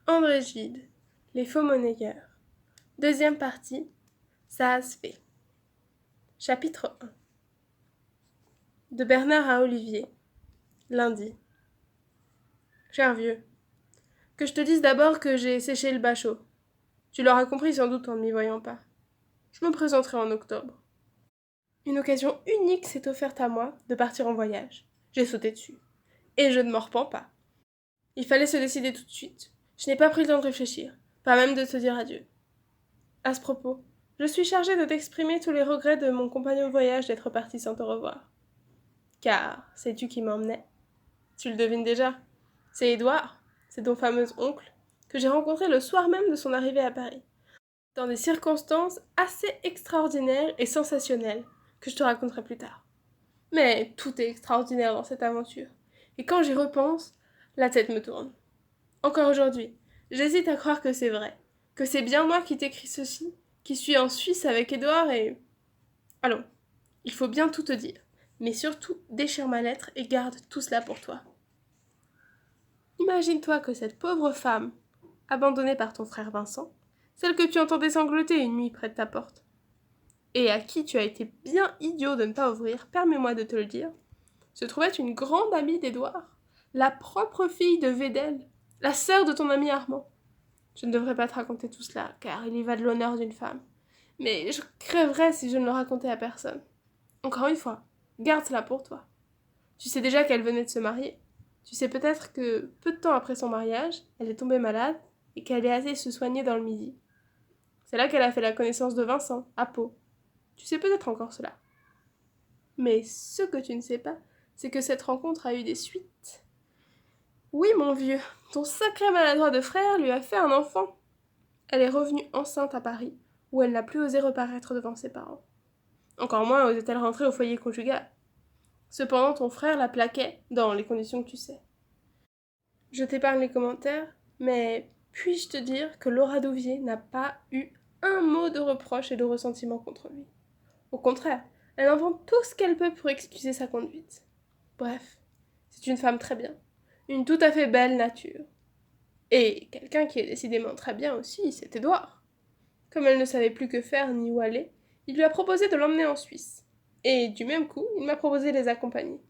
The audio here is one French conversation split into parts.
André Gide, les faux monnayeurs. Deuxième partie, ça se fait. Chapitre 1. De Bernard à Olivier. Lundi. Cher vieux, que je te dise d'abord que j'ai séché le bachot. Tu l'auras compris sans doute en ne m'y voyant pas. Je me présenterai en octobre. Une occasion unique s'est offerte à moi de partir en voyage. J'ai sauté dessus. Et je ne m'en repens pas. Il fallait se décider tout de suite. Je n'ai pas pris le temps de réfléchir, pas même de te dire adieu. À ce propos, je suis chargée de t'exprimer tous les regrets de mon compagnon de voyage d'être parti sans te revoir. Car, sais-tu qui m'emmenait? Tu le devines déjà. C'est Édouard, c'est ton fameux oncle, que j'ai rencontré le soir même de son arrivée à Paris, dans des circonstances assez extraordinaires et sensationnelles, que je te raconterai plus tard. Mais tout est extraordinaire dans cette aventure, et quand j'y repense, la tête me tourne. Encore aujourd'hui, j'hésite à croire que c'est vrai, que c'est bien moi qui t'écris ceci, qui suis en Suisse avec Édouard et... Allons, il faut bien tout te dire, mais surtout déchire ma lettre et garde tout cela pour toi. Imagine-toi que cette pauvre femme, abandonnée par ton frère Vincent, celle que tu entendais sangloter une nuit près de ta porte, et à qui tu as été bien idiot de ne pas ouvrir, permets-moi de te le dire, se trouvait une grande amie d'Édouard, la propre fille de Védel, la sœur de ton ami Armand. Je ne devrais pas te raconter tout cela, car il y va de l'honneur d'une femme. Mais je crèverais si je ne le racontais à personne. Encore une fois, garde cela pour toi. Tu sais déjà qu'elle venait de se marier. Tu sais peut-être que, peu de temps après son mariage, elle est tombée malade et qu'elle est allée se soigner dans le Midi. C'est là qu'elle a fait la connaissance de Vincent, à Pau. Tu sais peut-être encore cela. Mais ce que tu ne sais pas, c'est que cette rencontre a eu des suites. Oui, mon vieux, ton sacré maladroit de frère lui a fait un enfant. Elle est revenue enceinte à Paris, où elle n'a plus osé reparaître devant ses parents. Encore moins osait-elle rentrer au foyer conjugal. Cependant, ton frère la plaquait, dans les conditions que tu sais. Je t'épargne les commentaires, mais puis-je te dire que Laura Douvier n'a pas eu un mot de reproche et de ressentiment contre lui. Au contraire, elle invente tout ce qu'elle peut pour excuser sa conduite. Bref, c'est une femme très bien, une tout à fait belle nature. Et quelqu'un qui est décidément très bien aussi, c'est Édouard. Comme elle ne savait plus que faire ni où aller, il lui a proposé de l'emmener en Suisse. Et du même coup, il m'a proposé de les accompagner.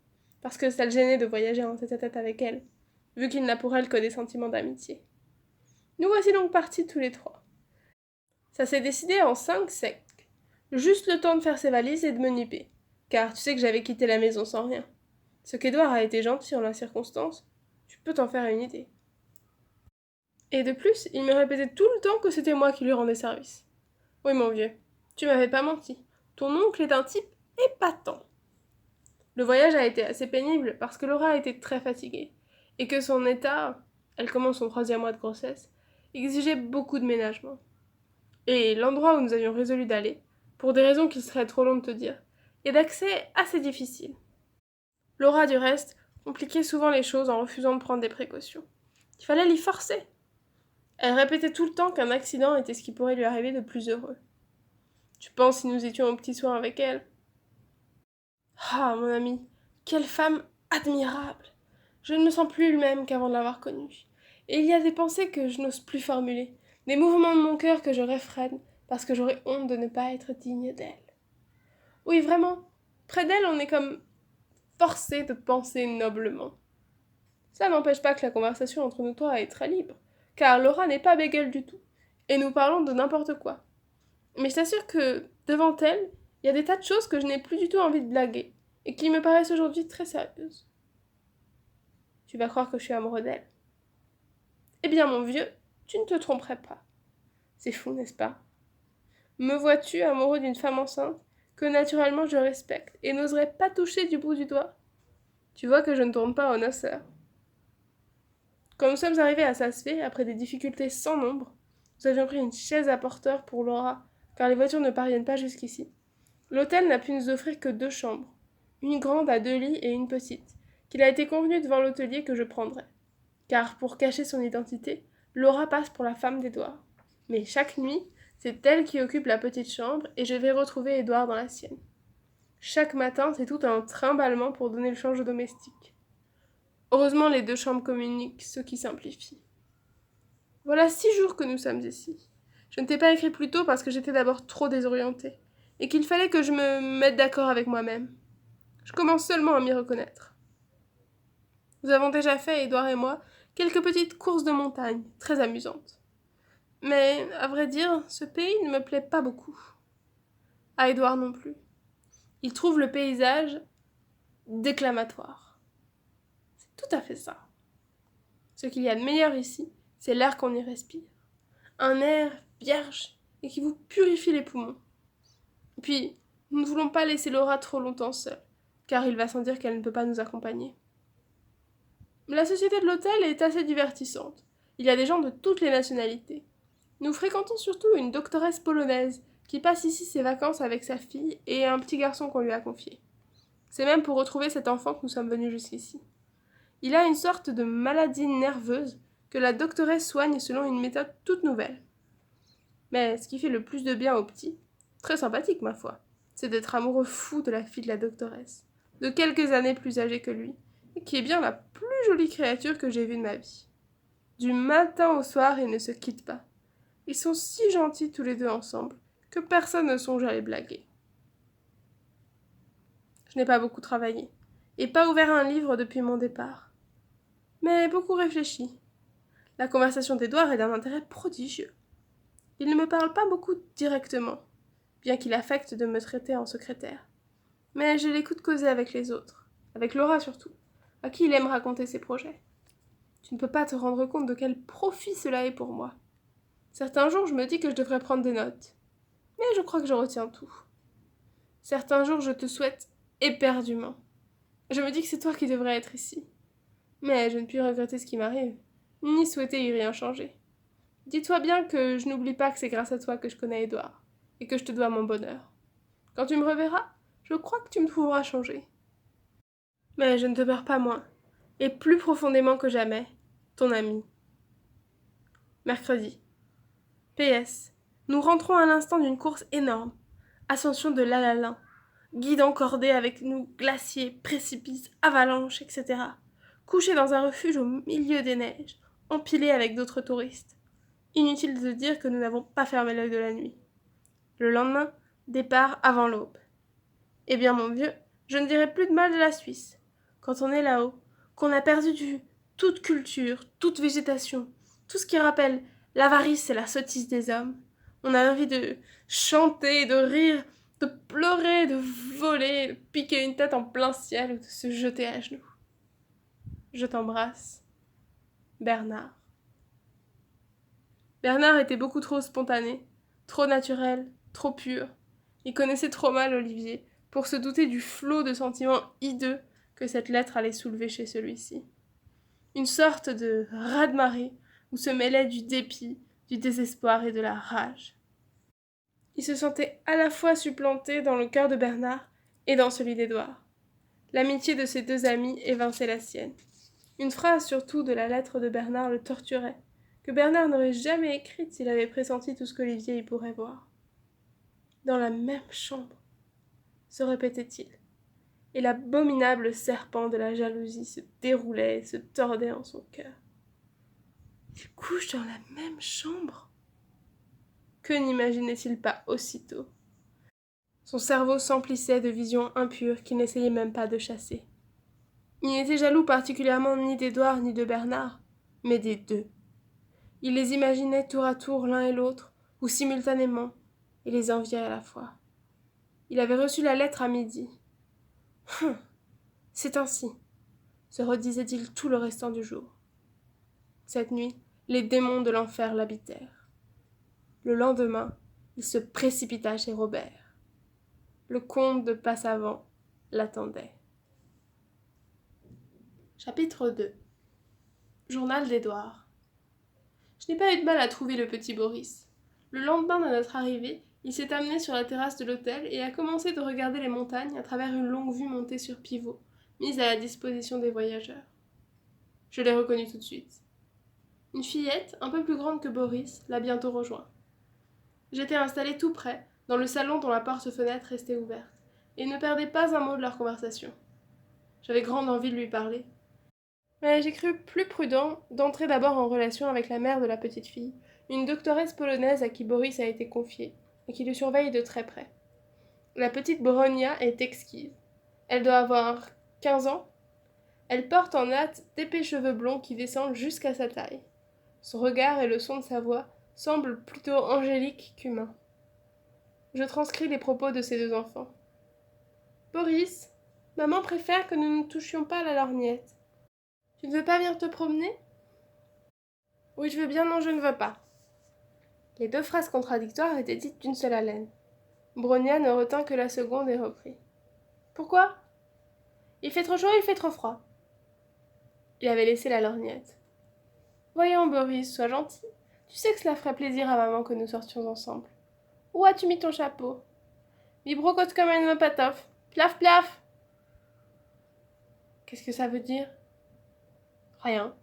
Parce que ça le gênait de voyager en tête-à-tête avec elle, vu qu'il n'a pour elle que des sentiments d'amitié. Nous voici donc partis tous les trois. Ça s'est décidé en 5 secs. Juste le temps de faire ses valises et de me nipper. Car tu sais que j'avais quitté la maison sans rien. Ce qu'Édouard a été gentil en la circonstance, tu peux t'en faire une idée. Et de plus, il me répétait tout le temps que c'était moi qui lui rendais service. Oui, mon vieux, tu m'avais pas menti. Ton oncle est un type épatant. Le voyage a été assez pénible parce que Laura a été très fatiguée et que son état, elle commence son 3e mois de grossesse, exigeait beaucoup de ménagement. Et l'endroit où nous avions résolu d'aller, pour des raisons qu'il serait trop long de te dire, est d'accès assez difficile. Laura, du reste, compliquait souvent les choses en refusant de prendre des précautions. Il fallait l'y forcer. Elle répétait tout le temps qu'un accident était ce qui pourrait lui arriver de plus heureux. Tu penses si nous étions au petit soin avec elle? Ah, mon ami, quelle femme admirable! Je ne me sens plus le même qu'avant de l'avoir connue. Et il y a des pensées que je n'ose plus formuler, des mouvements de mon cœur que je réfrène, parce que j'aurais honte de ne pas être digne d'elle. Oui, vraiment, près d'elle, on est comme forcé de penser noblement. Ça n'empêche pas que la conversation entre nous trois est très libre, car Laura n'est pas bégueule du tout, et nous parlons de n'importe quoi. Mais je t'assure que, devant elle, il y a des tas de choses que je n'ai plus du tout envie de blaguer, et qui me paraissent aujourd'hui très sérieuses. Tu vas croire que je suis amoureux d'elle. Eh bien, mon vieux, tu ne te tromperais pas. C'est fou, n'est-ce pas? Me vois-tu amoureux d'une femme enceinte, que naturellement je respecte, et n'oserais pas toucher du bout du doigt? Tu vois que je ne tourne pas au noceur. Quand nous sommes arrivés à Sasfé, après des difficultés sans nombre, nous avions pris une chaise à porteur pour Laura, car les voitures ne parviennent pas jusqu'ici. L'hôtel n'a pu nous offrir que 2 chambres, une grande à 2 lits et une petite, qu'il a été convenu devant l'hôtelier que je prendrais. Car, pour cacher son identité, Laura passe pour la femme d'Édouard. Mais chaque nuit, c'est elle qui occupe la petite chambre et je vais retrouver Édouard dans la sienne. Chaque matin, c'est tout un trimballement pour donner le change au domestique. Heureusement, les 2 chambres communiquent, ce qui simplifie. Voilà 6 jours que nous sommes ici. Je ne t'ai pas écrit plus tôt parce que j'étais d'abord trop désorientée, et qu'il fallait que je me mette d'accord avec moi-même. Je commence seulement à m'y reconnaître. Nous avons déjà fait, Édouard et moi, quelques petites courses de montagne, très amusantes. Mais, à vrai dire, ce pays ne me plaît pas beaucoup. À Édouard non plus. Il trouve le paysage déclamatoire. C'est tout à fait ça. Ce qu'il y a de meilleur ici, c'est l'air qu'on y respire. Un air vierge et qui vous purifie les poumons. Et puis, nous ne voulons pas laisser Laura trop longtemps seule, car il va sans dire qu'elle ne peut pas nous accompagner. La société de l'hôtel est assez divertissante. Il y a des gens de toutes les nationalités. Nous fréquentons surtout une doctoresse polonaise qui passe ici ses vacances avec sa fille et un petit garçon qu'on lui a confié. C'est même pour retrouver cet enfant que nous sommes venus jusqu'ici. Il a une sorte de maladie nerveuse que la doctoresse soigne selon une méthode toute nouvelle. Mais ce qui fait le plus de bien au petit, très sympathique ma foi, c'est d'être amoureux fou de la fille de la doctoresse, de quelques années plus âgée que lui, et qui est bien la plus jolie créature que j'ai vue de ma vie. Du matin au soir, ils ne se quittent pas. Ils sont si gentils tous les deux ensemble que personne ne songe à les blaguer. Je n'ai pas beaucoup travaillé, et pas ouvert un livre depuis mon départ, mais beaucoup réfléchi. La conversation d'Édouard est d'un intérêt prodigieux. Il ne me parle pas beaucoup directement, bien qu'il affecte de me traiter en secrétaire. Mais je l'écoute causer avec les autres, avec Laura surtout, à qui il aime raconter ses projets. Tu ne peux pas te rendre compte de quel profit cela est pour moi. Certains jours, je me dis que je devrais prendre des notes, mais je crois que je retiens tout. Certains jours, je te souhaite éperdument. Je me dis que c'est toi qui devrais être ici. Mais je ne puis regretter ce qui m'arrive, ni souhaiter y rien changer. Dis-toi bien que je n'oublie pas que c'est grâce à toi que je connais Édouard, et que je te dois mon bonheur. Quand tu me reverras, je crois que tu me trouveras changé. Mais je ne te perds pas moins, et plus profondément que jamais, ton ami. Mercredi. PS. Nous rentrons à l'instant d'une course énorme. Ascension de l'Alalin. Guide encordé avec nous, glaciers, précipices, avalanches, etc. Couché dans un refuge au milieu des neiges, empilé avec d'autres touristes. Inutile de dire que nous n'avons pas fermé l'œil de la nuit. Le lendemain, départ avant l'aube. Eh bien, mon vieux, je ne dirai plus de mal de la Suisse. Quand on est là-haut, qu'on a perdu de vue toute culture, toute végétation, tout ce qui rappelle l'avarice et la sottise des hommes, on a envie de chanter, de rire, de pleurer, de voler, de piquer une tête en plein ciel ou de se jeter à genoux. Je t'embrasse. Bernard. Bernard était beaucoup trop spontané, trop naturel, trop pur. Il connaissait trop mal Olivier pour se douter du flot de sentiments hideux que cette lettre allait soulever chez celui-ci. Une sorte de raz-de-marée où se mêlaient du dépit, du désespoir et de la rage. Il se sentait à la fois supplanté dans le cœur de Bernard et dans celui d'Édouard. L'amitié de ces deux amis évinçait la sienne. Une phrase surtout de la lettre de Bernard le torturait, que Bernard n'aurait jamais écrite s'il avait pressenti tout ce qu'Olivier y pourrait voir. Dans la même chambre, se répétait-il, et l'abominable serpent de la jalousie se déroulait et se tordait en son cœur. Ils couchent dans la même chambre? Que n'imaginait-il pas aussitôt? Son cerveau s'emplissait de visions impures qu'il n'essayait même pas de chasser. Il n'était jaloux particulièrement ni d'Édouard ni de Bernard, mais des deux. Il les imaginait tour à tour l'un et l'autre, ou simultanément, et les enviait à la fois. Il avait reçu la lettre à midi. C'est ainsi, se redisait-il tout le restant du jour. Cette nuit, les démons de l'enfer l'habitèrent. Le lendemain, il se précipita chez Robert. Le comte de Passavant l'attendait. Chapitre 2. Journal d'Édouard. Je n'ai pas eu de mal à trouver le petit Boris. Le lendemain de notre arrivée, il s'est amené sur la terrasse de l'hôtel et a commencé de regarder les montagnes à travers une longue vue montée sur pivot, mise à la disposition des voyageurs. Je l'ai reconnu tout de suite. Une fillette, un peu plus grande que Boris, l'a bientôt rejoint. J'étais installée tout près, dans le salon dont la porte-fenêtre restait ouverte, et ne perdais pas un mot de leur conversation. J'avais grande envie de lui parler. Mais j'ai cru plus prudent d'entrer d'abord en relation avec la mère de la petite fille, une doctoresse polonaise à qui Boris a été confié, et qui le surveille de très près. La petite Bronia est exquise. Elle doit avoir 15 ans. Elle porte en hâte d'épais cheveux blonds qui descendent jusqu'à sa taille. Son regard et le son de sa voix semblent plutôt angéliques qu'humains. Je transcris les propos de ces deux enfants. Boris, maman préfère que nous ne touchions pas à la lorgnette. Tu ne veux pas venir te promener? Oui, je veux bien, non, je ne veux pas. Les deux phrases contradictoires étaient dites d'une seule haleine. Bronia ne retint que la seconde et reprit. Pourquoi? Il fait trop chaud, il fait trop froid. Il avait laissé la lorgnette. Voyons, Boris, sois gentil. Tu sais que cela ferait plaisir à maman que nous sortions ensemble. Où as-tu mis ton chapeau? Vibrocote comme une patoff. Plaf, plaf. Qu'est-ce que ça veut dire? Rien.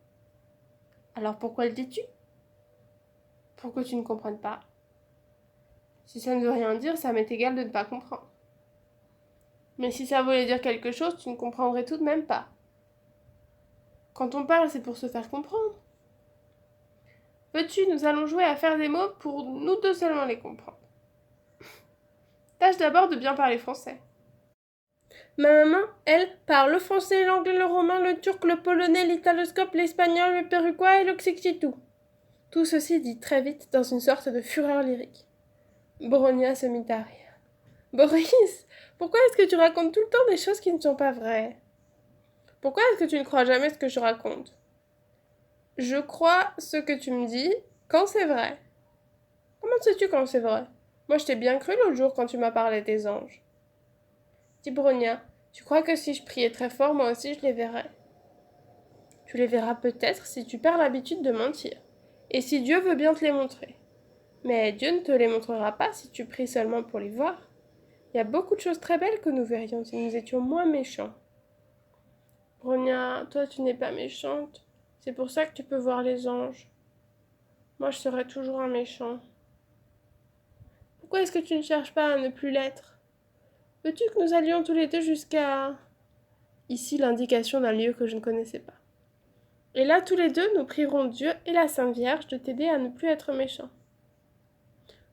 Alors pourquoi le dis-tu? Pour que tu ne comprennes pas. Si ça ne veut rien dire, ça m'est égal de ne pas comprendre. Mais si ça voulait dire quelque chose, tu ne comprendrais tout de même pas. Quand on parle, c'est pour se faire comprendre. Veux-tu, nous allons jouer à faire des mots pour nous deux seulement les comprendre. Tâche d'abord de bien parler français. Ma maman, elle, parle le français, l'anglais, le romain, le turc, le polonais, l'italoscope, l'espagnol, le peruquois et l'oxyxitou. Tout ceci dit très vite dans une sorte de fureur lyrique. Bronia se mit à rire. Boris, pourquoi est-ce que tu racontes tout le temps des choses qui ne sont pas vraies? Pourquoi est-ce que tu ne crois jamais ce que je raconte? Je crois ce que tu me dis quand c'est vrai. Comment sais-tu quand c'est vrai? Moi, je t'ai bien cru l'autre jour quand tu m'as parlé des anges. Dis Bronia, tu crois que si je priais très fort, moi aussi je les verrais? Tu les verras peut-être si tu perds l'habitude de mentir, et si Dieu veut bien te les montrer. Mais Dieu ne te les montrera pas si tu pries seulement pour les voir. Il y a beaucoup de choses très belles que nous verrions si nous étions moins méchants. Bronia, toi tu n'es pas méchante, c'est pour ça que tu peux voir les anges. Moi je serai toujours un méchant. Pourquoi est-ce que tu ne cherches pas à ne plus l'être? Veux-tu que nous allions tous les deux jusqu'à... Ici l'indication d'un lieu que je ne connaissais pas. Et là, tous les deux, nous prierons Dieu et la Sainte Vierge de t'aider à ne plus être méchant.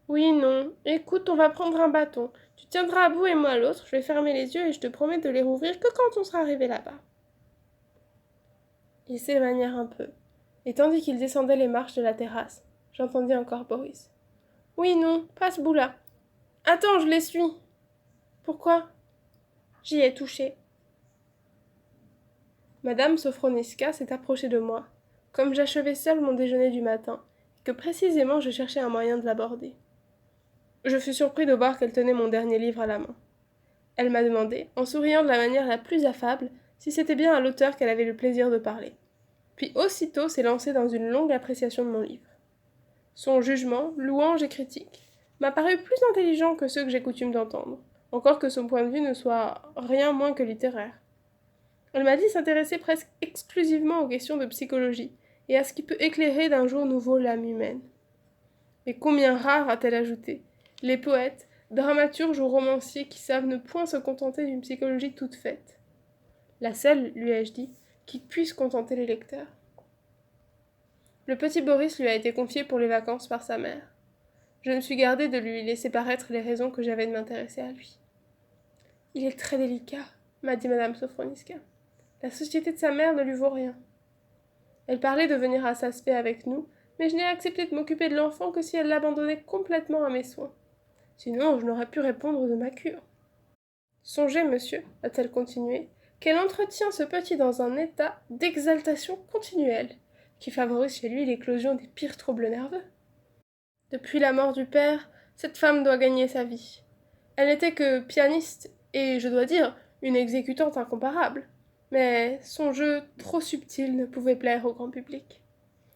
Oui, non. Écoute, on va prendre un bâton. Tu tiendras à bout et moi à l'autre. Je vais fermer les yeux et je te promets de les rouvrir que quand on sera arrivé là-bas. Ils s'éloignèrent un peu. Et tandis qu'ils descendaient les marches de la terrasse, j'entendis encore Boris. Oui, non, pas ce bout-là. Attends, je les suis. Pourquoi? J'y ai touché. Madame Sofroniska s'est approchée de moi, comme j'achevais seul mon déjeuner du matin, et que précisément je cherchais un moyen de l'aborder. Je fus surpris de voir qu'elle tenait mon dernier livre à la main. Elle m'a demandé, en souriant de la manière la plus affable, si c'était bien à l'auteur qu'elle avait le plaisir de parler. Puis aussitôt s'est lancée dans une longue appréciation de mon livre. Son jugement, louange et critique, m'a paru plus intelligent que ceux que j'ai coutume d'entendre, encore que son point de vue ne soit rien moins que littéraire. Elle m'a dit s'intéresser presque exclusivement aux questions de psychologie et à ce qui peut éclairer d'un jour nouveau l'âme humaine. Mais combien rare, a-t-elle ajouté, les poètes, dramaturges ou romanciers qui savent ne point se contenter d'une psychologie toute faite. La seule, lui ai-je dit, qui puisse contenter les lecteurs. Le petit Boris lui a été confié pour les vacances par sa mère. Je me suis gardée de lui laisser paraître les raisons que j'avais de m'intéresser à lui. Il est très délicat, m'a dit madame Sofroniska. La société de sa mère ne lui vaut rien. Elle parlait de venir à Saspé avec nous, mais je n'ai accepté de m'occuper de l'enfant que si elle l'abandonnait complètement à mes soins. Sinon, je n'aurais pu répondre de ma cure. Songez, monsieur, a-t-elle continué, qu'elle entretient ce petit dans un état d'exaltation continuelle, qui favorise chez lui l'éclosion des pires troubles nerveux. Depuis la mort du père, cette femme doit gagner sa vie. Elle n'était que pianiste, et, je dois dire, une exécutante incomparable. Mais son jeu, trop subtil, ne pouvait plaire au grand public.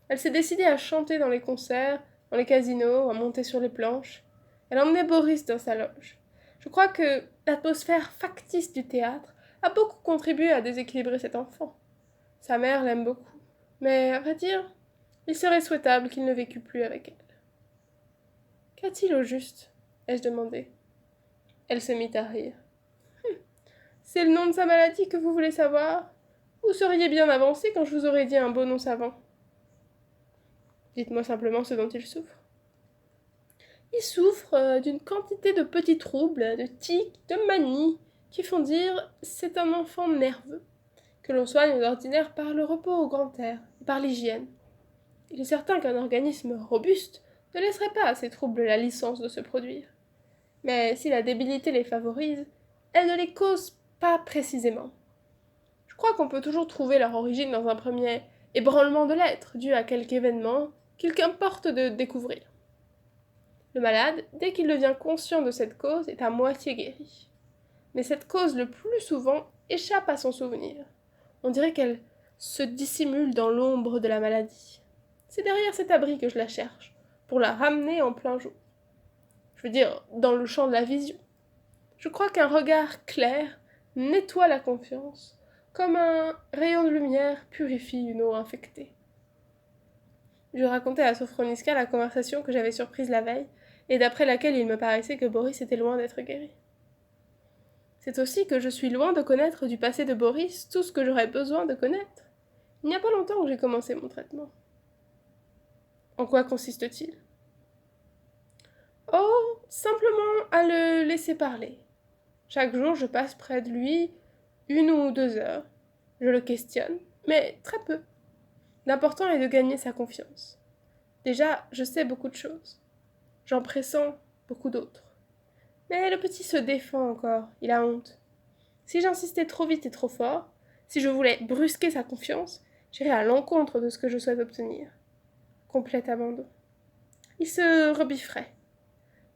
Elle s'est décidée à chanter dans les concerts, dans les casinos, à monter sur les planches. Elle emmenait Boris dans sa loge. Je crois que l'atmosphère factice du théâtre a beaucoup contribué à déséquilibrer cet enfant. Sa mère l'aime beaucoup, mais à vrai dire, il serait souhaitable qu'il ne vécût plus avec elle. Qu'a-t-il au juste? Ai-je demandé. Elle se mit à rire. C'est le nom de sa maladie que vous voulez savoir? Vous seriez bien avancé quand je vous aurais dit un beau nom savant. Dites-moi simplement ce dont il souffre. Il souffre d'une quantité de petits troubles, de tics, de manies, qui font dire c'est un enfant nerveux, que l'on soigne d'ordinaire par le repos au grand air et par l'hygiène. Il est certain qu'un organisme robuste ne laisserait pas à ces troubles la licence de se produire. Mais si la débilité les favorise, elle ne les cause pas précisément. Je crois qu'on peut toujours trouver leur origine dans un premier ébranlement de l'être, dû à quelque événement qu'il qu'importe de découvrir. Le malade, dès qu'il devient conscient de cette cause, est à moitié guéri. Mais cette cause, le plus souvent, échappe à son souvenir. On dirait qu'elle se dissimule dans l'ombre de la maladie. C'est derrière cet abri que je la cherche, pour la ramener en plein jour. Je veux dire, dans le champ de la vision. Je crois qu'un regard clair nettoie la confiance, comme un rayon de lumière purifie une eau infectée. Je racontais à Sophroniska la conversation que j'avais surprise la veille, et d'après laquelle il me paraissait que Boris était loin d'être guéri. C'est aussi que je suis loin de connaître du passé de Boris tout ce que j'aurais besoin de connaître. Il n'y a pas longtemps que j'ai commencé mon traitement. En quoi consiste-t-il ? Oh, simplement à le laisser parler. Chaque jour, je passe près de lui 1 ou 2 heures. Je le questionne, mais très peu. L'important est de gagner sa confiance. Déjà, je sais beaucoup de choses. J'en pressens beaucoup d'autres. Mais le petit se défend encore, il a honte. Si j'insistais trop vite et trop fort, si je voulais brusquer sa confiance, j'irais à l'encontre de ce que je souhaite obtenir. Complet abandon. Il se rebifferait,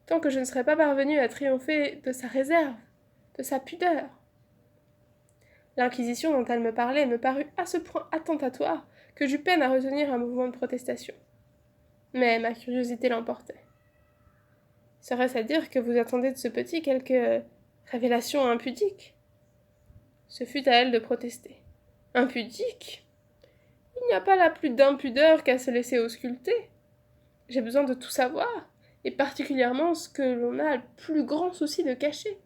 tant que je ne serais pas parvenue à triompher de sa réserve, de sa pudeur. L'inquisition dont elle me parlait me parut à ce point attentatoire que j'eus peine à retenir un mouvement de protestation. Mais ma curiosité l'emportait. Serait-ce à dire que vous attendez de ce petit quelque révélation impudique ? Ce fut à elle de protester. Impudique ? Il n'y a pas là plus d'impudeur qu'à se laisser ausculter. J'ai besoin de tout savoir, et particulièrement ce que l'on a le plus grand souci de cacher.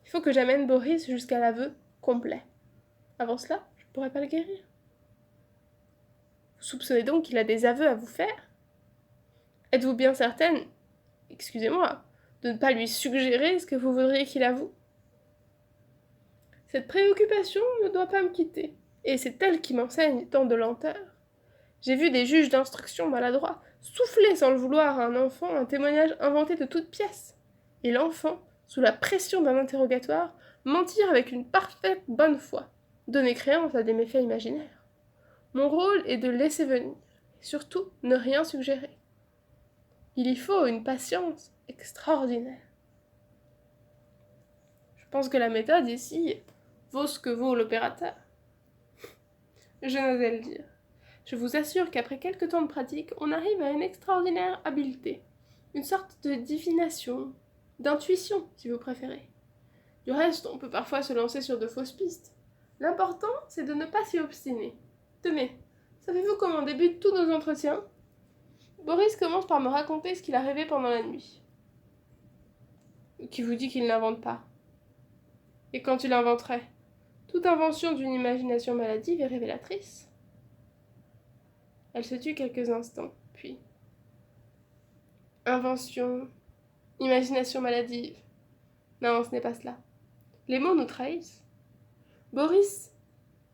Il faut que j'amène Boris jusqu'à l'aveu complet. Avant cela, je ne pourrais pas le guérir. Vous soupçonnez donc qu'il a des aveux à vous faire ? Êtes-vous bien certaine, excusez-moi, de ne pas lui suggérer ce que vous voudriez qu'il avoue ? Cette préoccupation ne doit pas me quitter, et c'est elle qui m'enseigne tant de lenteur. J'ai vu des juges d'instruction maladroits souffler sans le vouloir à un enfant un témoignage inventé de toutes pièces, et l'enfant, sous la pression d'un interrogatoire, mentir avec une parfaite bonne foi, donner créance à des méfaits imaginaires. Mon rôle est de laisser venir, et surtout ne rien suggérer. Il y faut une patience extraordinaire. Je pense que la méthode ici vaut ce que vaut l'opérateur. Je n'osais le dire. Je vous assure qu'après quelques temps de pratique, on arrive à une extraordinaire habileté, une sorte de divination, d'intuition, si vous préférez. Du reste, on peut parfois se lancer sur de fausses pistes. L'important, c'est de ne pas s'y obstiner. Tenez, savez-vous comment débutent tous nos entretiens ? Boris commence par me raconter ce qu'il a rêvé pendant la nuit. Qui vous dit qu'il n'invente pas ? Et quand il inventerait ? Toute invention d'une imagination maladive est révélatrice. Elle se tut quelques instants, puis... Invention, imagination maladive. Non, ce n'est pas cela. Les mots nous trahissent. Boris,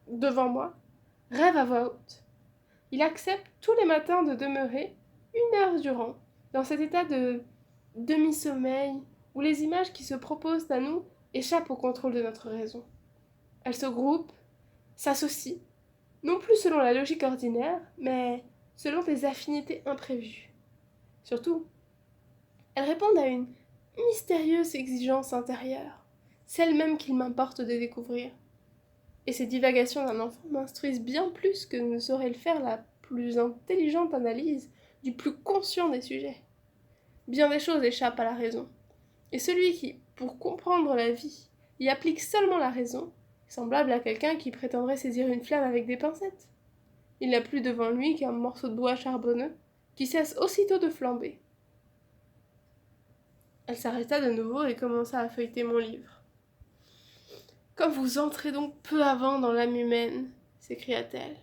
devant moi, rêve à voix haute. Il accepte tous les matins de demeurer 1 heure durant dans cet état de demi-sommeil où les images qui se proposent à nous échappent au contrôle de notre raison. Elles se groupent, s'associent, non plus selon la logique ordinaire, mais selon des affinités imprévues. Surtout, elles répondent à une mystérieuse exigence intérieure, celle même qu'il m'importe de découvrir. Et ces divagations d'un enfant m'instruisent bien plus que ne saurait le faire la plus intelligente analyse du plus conscient des sujets. Bien des choses échappent à la raison. Et celui qui, pour comprendre la vie, y applique seulement la raison, est semblable à quelqu'un qui prétendrait saisir une flamme avec des pincettes. Il n'a plus devant lui qu'un morceau de bois charbonneux, qui cesse aussitôt de flamber. Elle s'arrêta de nouveau et commença à feuilleter mon livre. Comme vous entrez donc peu avant dans l'âme humaine, s'écria-t-elle.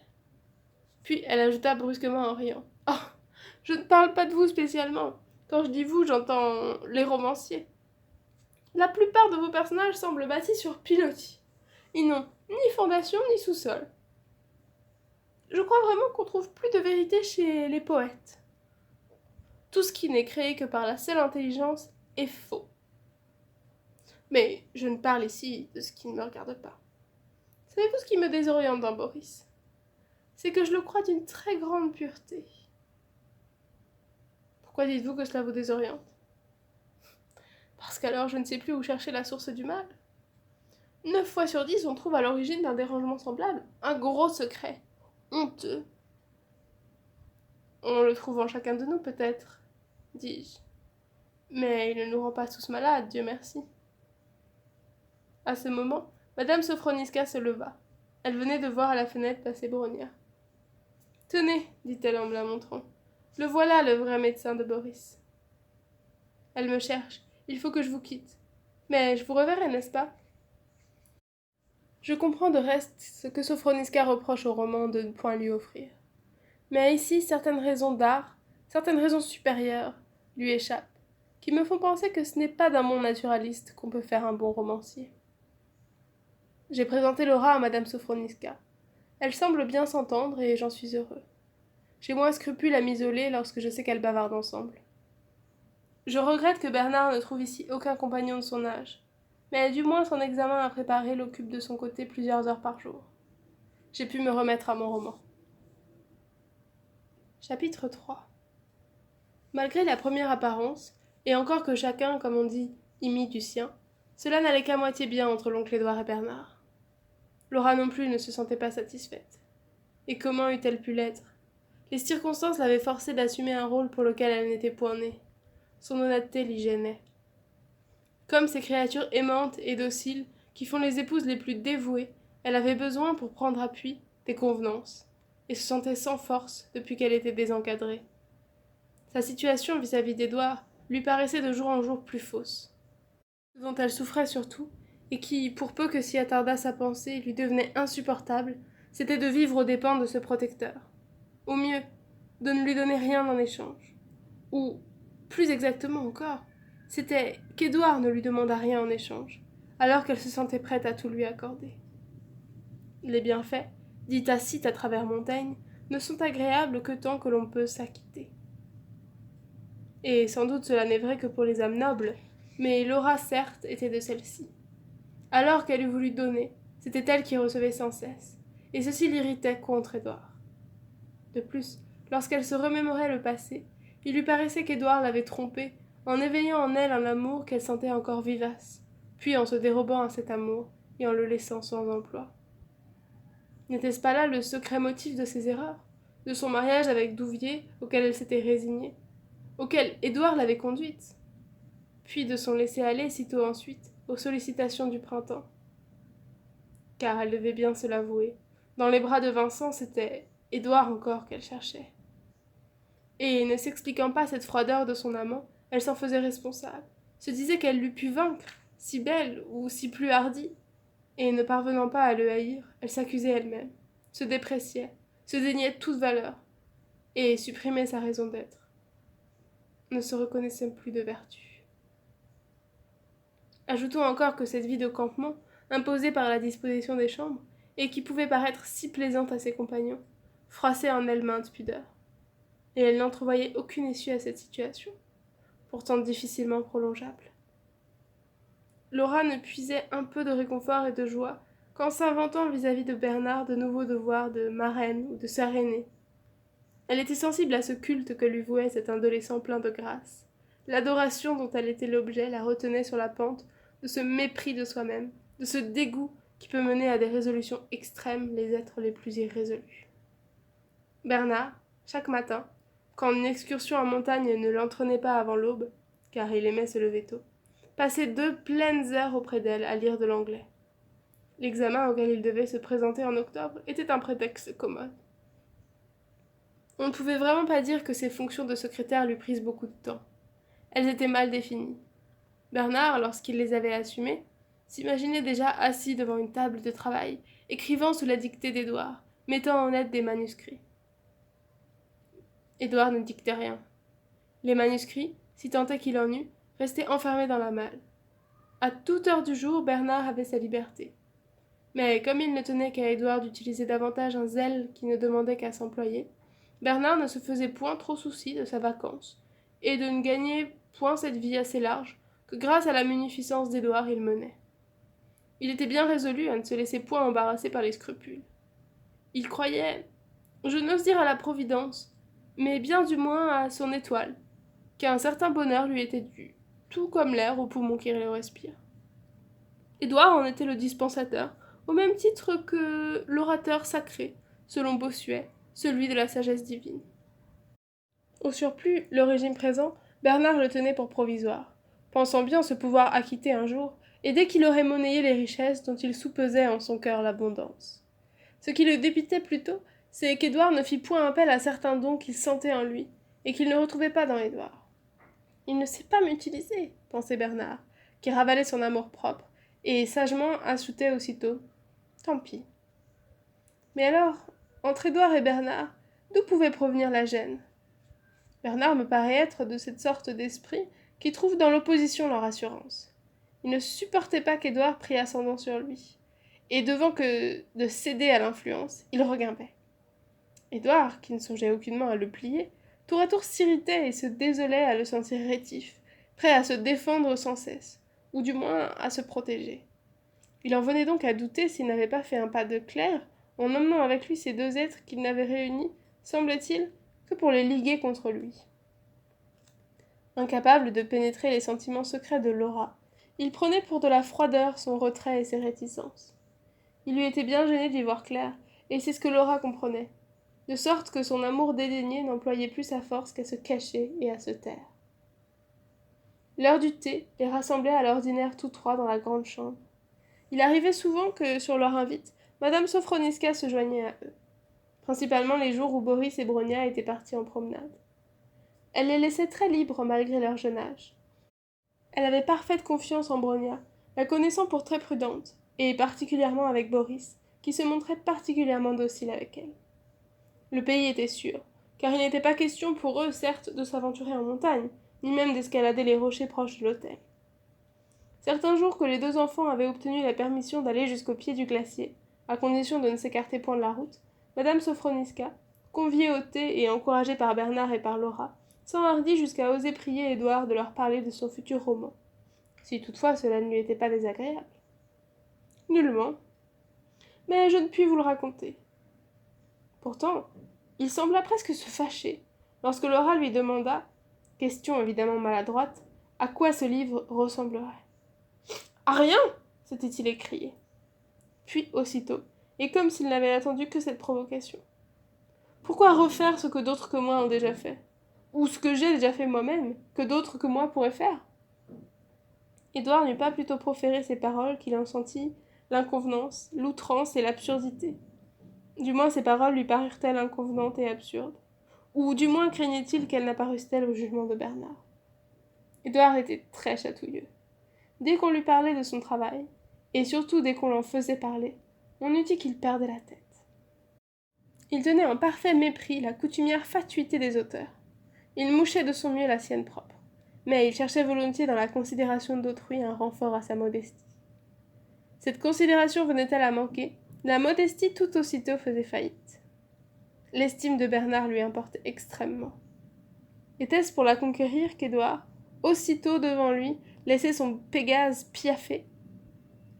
Puis elle ajouta brusquement en riant. Oh, je ne parle pas de vous spécialement. Quand je dis vous, j'entends les romanciers. La plupart de vos personnages semblent bâtis sur pilotis. Ils n'ont ni fondation ni sous-sol. Je crois vraiment qu'on trouve plus de vérité chez les poètes. Tout ce qui n'est créé que par la seule intelligence est faux. Mais je ne parle ici de ce qui ne me regarde pas. Savez-vous ce qui me désoriente dans Boris? C'est que je le crois d'une très grande pureté. Pourquoi dites-vous que cela vous désoriente? Parce qu'alors je ne sais plus où chercher la source du mal. 9 fois sur 10, on trouve à l'origine d'un dérangement semblable un gros secret, honteux. On le trouve en chacun de nous peut-être, dis-je. Mais il ne nous rend pas tous malades, Dieu merci. À ce moment, Madame Sophroniska se leva. Elle venait de voir à la fenêtre passer Bronia. « Tenez, dit-elle en me la montrant. Le voilà, le vrai médecin de Boris. Elle me cherche. Il faut que je vous quitte. Mais je vous reverrai, n'est-ce pas? Je comprends de reste ce que Sophroniska reproche au roman de ne point lui offrir. Mais ici, certaines raisons d'art, certaines raisons supérieures, lui échappent, qui me font penser que ce n'est pas d'un bon naturaliste qu'on peut faire un bon romancier. J'ai présenté Laura à Madame Sophroniska. Elle semble bien s'entendre et j'en suis heureux. J'ai moins scrupule à m'isoler lorsque je sais qu'elles bavardent ensemble. Je regrette que Bernard ne trouve ici aucun compagnon de son âge, mais du moins son examen à préparer l'occupe de son côté plusieurs heures par jour. J'ai pu me remettre à mon roman. Chapitre 3. Malgré la première apparence, et encore que chacun, comme on dit, imite du sien, cela n'allait qu'à moitié bien entre l'oncle Édouard et Bernard. Laura non plus ne se sentait pas satisfaite. Et comment eût-elle pu l'être? Les circonstances l'avaient forcée d'assumer un rôle pour lequel elle n'était point née. Son honnêteté l'y gênait. Comme ces créatures aimantes et dociles qui font les épouses les plus dévouées, elle avait besoin, pour prendre appui, des convenances, et se sentait sans force depuis qu'elle était désencadrée. Sa situation vis-à-vis d'Édouard lui paraissait de jour en jour plus fausse. Ce dont elle souffrait surtout, et qui, pour peu que s'y attardât sa pensée, lui devenait insupportable, c'était de vivre aux dépens de ce protecteur. Au mieux, de ne lui donner rien en échange. Ou, plus exactement encore, c'était qu'Édouard ne lui demandât rien en échange, alors qu'elle se sentait prête à tout lui accorder. Les bienfaits, dit Tacite à travers Montaigne, ne sont agréables que tant que l'on peut s'acquitter. Et sans doute cela n'est vrai que pour les âmes nobles, mais Laura certes était de celle-ci. Alors qu'elle eût voulu donner, c'était elle qui recevait sans cesse, et ceci l'irritait contre Édouard. De plus, lorsqu'elle se remémorait le passé, il lui paraissait qu'Édouard l'avait trompée en éveillant en elle un amour qu'elle sentait encore vivace, puis en se dérobant à cet amour et en le laissant sans emploi. N'était-ce pas là le secret motif de ses erreurs, de son mariage avec Douvier auquel elle s'était résignée, auquel Édouard l'avait conduite, puis de son laisser-aller sitôt ensuite aux sollicitations du printemps? Car elle devait bien se l'avouer, dans les bras de Vincent, c'était Édouard encore qu'elle cherchait. Et, ne s'expliquant pas cette froideur de son amant, elle s'en faisait responsable, se disait qu'elle l'eût pu vaincre, si belle ou si plus hardie, et ne parvenant pas à le haïr, elle s'accusait elle-même, se dépréciait, se déniait toute valeur, et supprimait sa raison d'être, ne se reconnaissait plus de vertu. Ajoutons encore que cette vie de campement, imposée par la disposition des chambres, et qui pouvait paraître si plaisante à ses compagnons, froissait en elle maintes pudeurs. Et elle n'entrevoyait aucune issue à cette situation, pourtant difficilement prolongeable. Laura ne puisait un peu de réconfort et de joie qu'en s'inventant vis-à-vis de Bernard de nouveaux devoirs de marraine ou de sœur aînée. Elle était sensible à ce culte que lui vouait cet adolescent plein de grâce. L'adoration dont elle était l'objet la retenait sur la pente de ce mépris de soi-même, de ce dégoût qui peut mener à des résolutions extrêmes les êtres les plus irrésolus. Bernard, chaque matin, quand une excursion en montagne ne l'entraînait pas avant l'aube, car il aimait se lever tôt, passait 2 pleines heures auprès d'elle à lire de l'anglais. L'examen auquel il devait se présenter en octobre était un prétexte commode. On ne pouvait vraiment pas dire que ses fonctions de secrétaire lui prissent beaucoup de temps. Elles étaient mal définies. Bernard, lorsqu'il les avait assumées, s'imaginait déjà assis devant une table de travail, écrivant sous la dictée d'Édouard, mettant en aide des manuscrits. Édouard ne dictait rien. Les manuscrits, si tant est qu'il en eût, restaient enfermés dans la malle. À toute heure du jour, Bernard avait sa liberté. Mais comme il ne tenait qu'à Édouard d'utiliser davantage un zèle qui ne demandait qu'à s'employer, Bernard ne se faisait point trop souci de sa vacance, et de ne gagner point cette vie assez large que grâce à la munificence d'Édouard il menait. Il était bien résolu à ne se laisser point embarrasser par les scrupules. Il croyait, je n'ose dire à la Providence, mais bien du moins à son étoile, qu'un certain bonheur lui était dû, tout comme l'air aux poumons qui le respirent. Édouard en était le dispensateur, au même titre que l'orateur sacré, selon Bossuet, celui de la sagesse divine. Au surplus, le régime présent, Bernard le tenait pour provisoire, pensant bien se pouvoir acquitter un jour, et dès qu'il aurait monnayé les richesses dont il soupesait en son cœur l'abondance. Ce qui le dépitait plutôt, c'est qu'Édouard ne fit point appel à certains dons qu'il sentait en lui, et qu'il ne retrouvait pas dans Édouard. Il ne sait pas m'utiliser, pensait Bernard, qui ravalait son amour-propre, et sagement ajoutait aussitôt « Tant pis ». Mais alors, entre Édouard et Bernard, d'où pouvait provenir la gêne ? Bernard me paraît être de cette sorte d'esprit qui trouve dans l'opposition leur assurance. Il ne supportait pas qu'Édouard prît ascendant sur lui, et devant que de céder à l'influence, il regimbait. Édouard, qui ne songeait aucunement à le plier, tour à tour s'irritait et se désolait à le sentir rétif, prêt à se défendre sans cesse, ou du moins à se protéger. Il en venait donc à douter s'il n'avait pas fait un pas de clair en emmenant avec lui ces deux êtres qu'il n'avait réunis, semblait-il, que pour les liguer contre lui. Incapable de pénétrer les sentiments secrets de Laura, il prenait pour de la froideur son retrait et ses réticences. Il lui était bien gêné d'y voir clair, et c'est ce que Laura comprenait, de sorte que son amour dédaigné n'employait plus sa force qu'à se cacher et à se taire. L'heure du thé les rassemblait à l'ordinaire tous trois dans la grande chambre. Il arrivait souvent que, sur leur invite, Madame Sophroniska se joignait à eux, principalement les jours où Boris et Bronia étaient partis en promenade. Elle les laissait très libres malgré leur jeune âge. Elle avait parfaite confiance en Bronia, la connaissant pour très prudente, et particulièrement avec Boris, qui se montrait particulièrement docile avec elle. Le pays était sûr, car il n'était pas question pour eux, certes, de s'aventurer en montagne, ni même d'escalader les rochers proches de l'hôtel. Certains jours que les deux enfants avaient obtenu la permission d'aller jusqu'au pied du glacier, à condition de ne s'écarter point de la route, Madame Sophroniska, conviée au thé et encouragée par Bernard et par Laura, s'enhardit jusqu'à oser prier Édouard de leur parler de son futur roman, si toutefois cela ne lui était pas désagréable. Nullement. Mais je ne puis vous le raconter. Pourtant, il sembla presque se fâcher, lorsque Laura lui demanda, question évidemment maladroite, à quoi ce livre ressemblerait. « À rien !» s'était-il écrié. Puis, aussitôt, et comme s'il n'avait attendu que cette provocation. « Pourquoi refaire ce que d'autres que moi ont déjà fait ? Ou ce que j'ai déjà fait moi-même, que d'autres que moi pourraient faire ?» Édouard n'eut pas plutôt proféré ces paroles qu'il en sentit l'inconvenance, l'outrance et l'absurdité. Du moins ces paroles lui parurent-elles inconvenantes et absurdes, ou du moins craignait-il qu'elles n'apparussent-elles au jugement de Bernard. Édouard était très chatouilleux. Dès qu'on lui parlait de son travail, et surtout dès qu'on l'en faisait parler, on eût dit qu'il perdait la tête. Il tenait en parfait mépris la coutumière fatuité des auteurs. Il mouchait de son mieux la sienne propre, mais il cherchait volontiers dans la considération d'autrui un renfort à sa modestie. Cette considération venait-elle à manquer, la modestie tout aussitôt faisait faillite. L'estime de Bernard lui importait extrêmement. Était-ce pour la conquérir qu'Édouard, aussitôt devant lui, laissait son Pégase piaffer?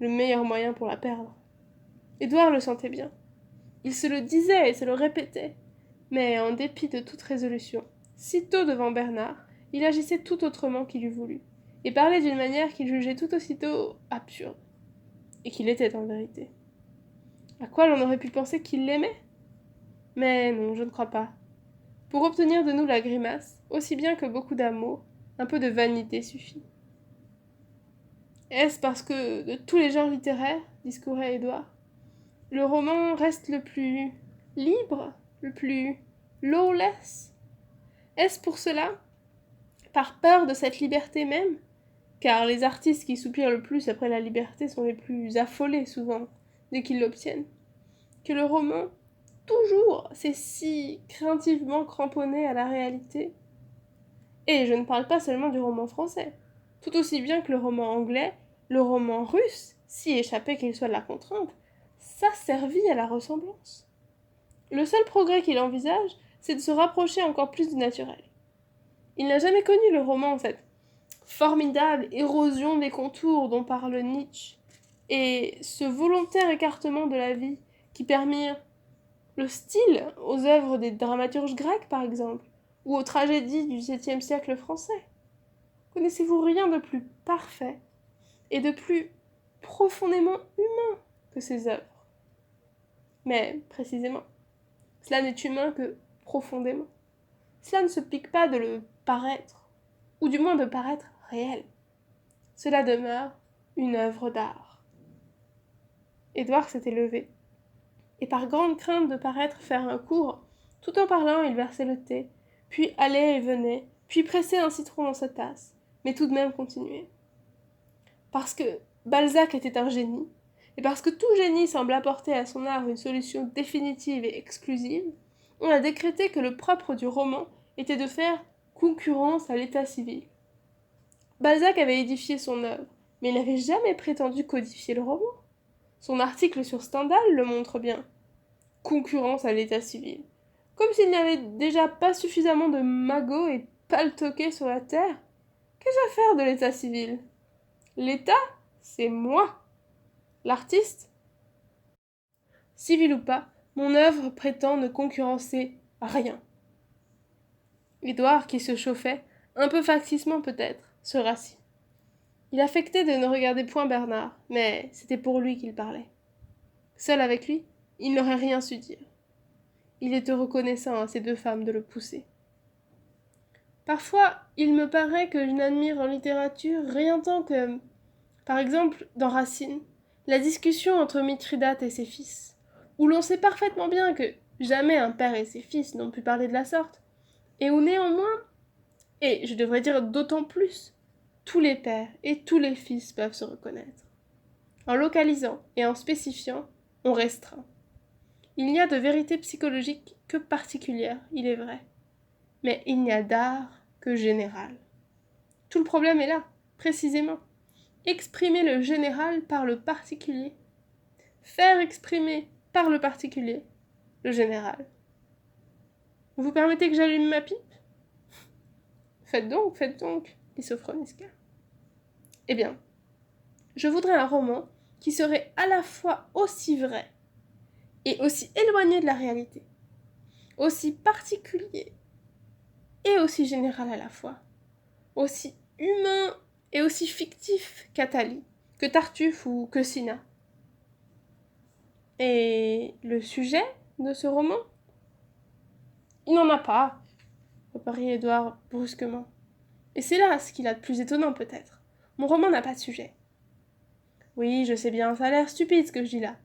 Le meilleur moyen pour la perdre. Édouard le sentait bien. Il se le disait et se le répétait, mais en dépit de toute résolution, sitôt devant Bernard, il agissait tout autrement qu'il eût voulu, et parlait d'une manière qu'il jugeait tout aussitôt absurde, et qu'il était en vérité. À quoi l'on aurait pu penser qu'il l'aimait ? Mais non, je ne crois pas. Pour obtenir de nous la grimace, aussi bien que beaucoup d'amour, un peu de vanité suffit. Est-ce parce que, de tous les genres littéraires, discourait Édouard, le roman reste le plus libre, le plus lawless ? Est-ce pour cela, par peur de cette liberté même, car les artistes qui soupirent le plus après la liberté sont les plus affolés souvent, dès qu'ils l'obtiennent, que le roman, toujours, c'est si craintivement cramponné à la réalité. Et je ne parle pas seulement du roman français. Tout aussi bien que le roman anglais, le roman russe, si échappé qu'il soit de la contrainte, s'asservit à la ressemblance. Le seul progrès qu'il envisage, c'est de se rapprocher encore plus du naturel. Il n'a jamais connu le roman, cette formidable érosion des contours dont parle Nietzsche, et ce volontaire écartement de la vie qui permirent le style aux œuvres des dramaturges grecs, par exemple, ou aux tragédies du XVIIe siècle français. Connaissez-vous rien de plus parfait et de plus profondément humain que ces œuvres? Mais, précisément, cela n'est humain que profondément. Cela ne se pique pas de le paraître, ou du moins de paraître réel. Cela demeure une œuvre d'art. Édouard s'était levé, et par grande crainte de paraître faire un cours, tout en parlant il versait le thé, puis allait et venait, puis pressait un citron dans sa tasse, mais tout de même continuait. Parce que Balzac était un génie, et parce que tout génie semble apporter à son art une solution définitive et exclusive, on a décrété que le propre du roman était de faire concurrence à l'état civil. Balzac avait édifié son œuvre, mais il n'avait jamais prétendu codifier le roman. Son article sur Stendhal le montre bien. Concurrence à l'état civil. Comme s'il n'y avait déjà pas suffisamment de magots et paltoqués sur la terre. Qu'ai-je à faire de l'état civil? L'état, c'est moi. L'artiste, civil ou pas, mon œuvre prétend ne concurrencer rien. Édouard, qui se chauffait, un peu factissement peut-être, se rassit. Il affectait de ne regarder point Bernard, mais c'était pour lui qu'il parlait. Seul avec lui, il n'aurait rien su dire. Il était reconnaissant à ces deux femmes de le pousser. Parfois, il me paraît que je n'admire en littérature rien tant que, par exemple, dans Racine, la discussion entre Mithridate et ses fils, où l'on sait parfaitement bien que jamais un père et ses fils n'ont pu parler de la sorte, et où néanmoins, et je devrais dire d'autant plus, tous les pères et tous les fils peuvent se reconnaître. En localisant et en spécifiant, on restreint. Il n'y a de vérité psychologique que particulière, il est vrai, mais il n'y a d'art que général. Tout le problème est là, précisément. Exprimer le général par le particulier. Faire exprimer par le particulier le général. Vous permettez que j'allume ma pipe? Faites donc, dit Sophronisca. Eh bien, je voudrais un roman qui serait à la fois aussi vrai et aussi éloigné de la réalité, aussi particulier et aussi général à la fois, aussi humain et aussi fictif qu'Athalie, que Tartuffe ou que Cinna. Et le sujet de ce roman? Il n'en a pas, repartit Édouard brusquement. Et c'est là ce qu'il a de plus étonnant peut-être. Mon roman n'a pas de sujet. Oui, je sais bien, ça a l'air stupide ce que je dis là.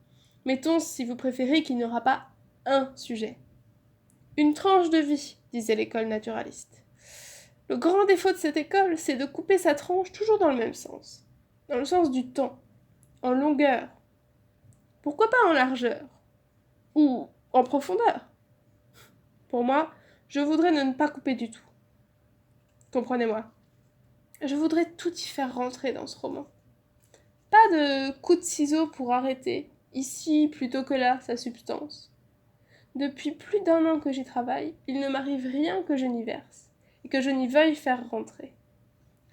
Mettons, si vous préférez, qu'il n'y aura pas un sujet. Une tranche de vie, disait l'école naturaliste. Le grand défaut de cette école, c'est de couper sa tranche toujours dans le même sens. Dans le sens du temps, en longueur. Pourquoi pas en largeur? Ou en profondeur? Pour moi, je voudrais ne pas couper du tout. Comprenez-moi. Je voudrais tout y faire rentrer dans ce roman. Pas de coup de ciseau pour arrêter, ici plutôt que là, sa substance. Depuis plus d'1 an que j'y travaille, il ne m'arrive rien que je n'y verse, et que je n'y veuille faire rentrer.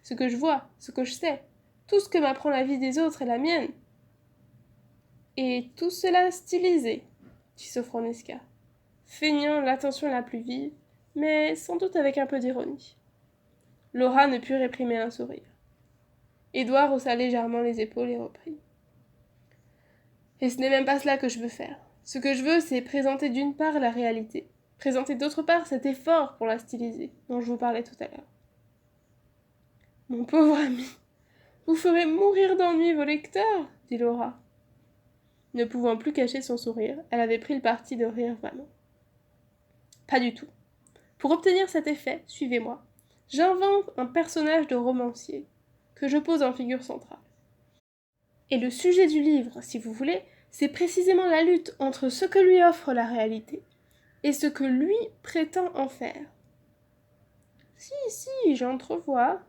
Ce que je vois, ce que je sais, tout ce que m'apprend la vie des autres et la mienne. Et tout cela stylisé, dit Sophronisca, feignant l'attention la plus vive, mais sans doute avec un peu d'ironie. Laura ne put réprimer un sourire. Édouard haussa légèrement les épaules et reprit. Et ce n'est même pas cela que je veux faire. Ce que je veux, c'est présenter d'une part la réalité, présenter d'autre part cet effort pour la styliser, dont je vous parlais tout à l'heure. Mon pauvre ami, vous ferez mourir d'ennui vos lecteurs, dit Laura. Ne pouvant plus cacher son sourire, elle avait pris le parti de rire vraiment. Pas du tout. Pour obtenir cet effet, suivez-moi. J'invente un personnage de romancier, que je pose en figure centrale. Et le sujet du livre, si vous voulez, C'est précisément la lutte entre ce que lui offre la réalité et ce que lui prétend en faire. Si, j'entrevois,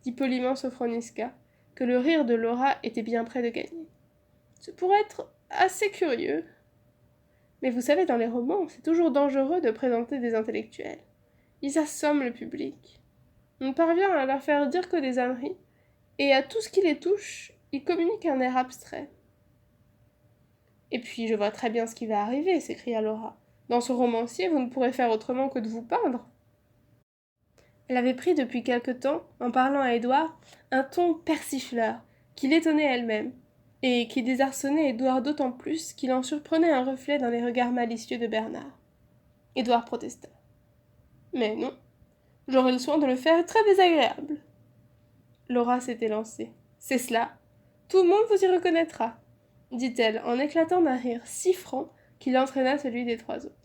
dit poliment Sophroniska, que le rire de Laura était bien près de gagner. Ce pourrait être assez curieux. Mais vous savez, dans les romans, c'est toujours dangereux de présenter des intellectuels. Ils assomment le public. On parvient à leur faire dire que des âneries, et à tout ce qui les touche, ils communiquent un air abstrait. Et puis, je vois très bien ce qui va arriver, s'écria Laura. Dans ce romancier, vous ne pourrez faire autrement que de vous peindre. Elle avait pris depuis quelque temps, en parlant à Édouard, un ton persifleur, qui l'étonnait elle-même, et qui désarçonnait Édouard d'autant plus qu'il en surprenait un reflet dans les regards malicieux de Bernard. Édouard protesta. Mais non, j'aurai le soin de le faire très désagréable. Laura s'était lancée. C'est cela. Tout le monde vous y reconnaîtra, dit-elle en éclatant d'un rire si franc qu'il entraîna celui des trois autres.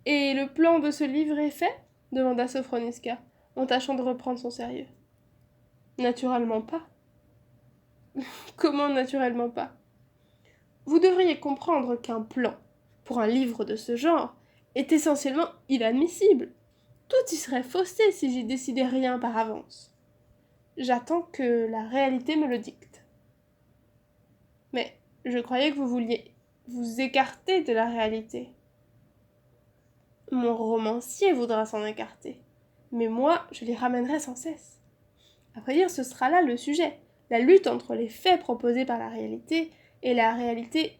Et le plan de ce livre est fait demanda Sophroniska, en tâchant de reprendre son sérieux. Naturellement pas. Comment naturellement pas? Vous devriez comprendre qu'un plan, pour un livre de ce genre, est essentiellement inadmissible. Tout y serait faussé si j'y décidais rien par avance. J'attends que la réalité me le dicte. Mais je croyais que vous vouliez vous écarter de la réalité. Mon romancier voudra s'en écarter, mais moi, je l'y ramènerai sans cesse. À vrai dire, ce sera là le sujet, la lutte entre les faits proposés par la réalité et la réalité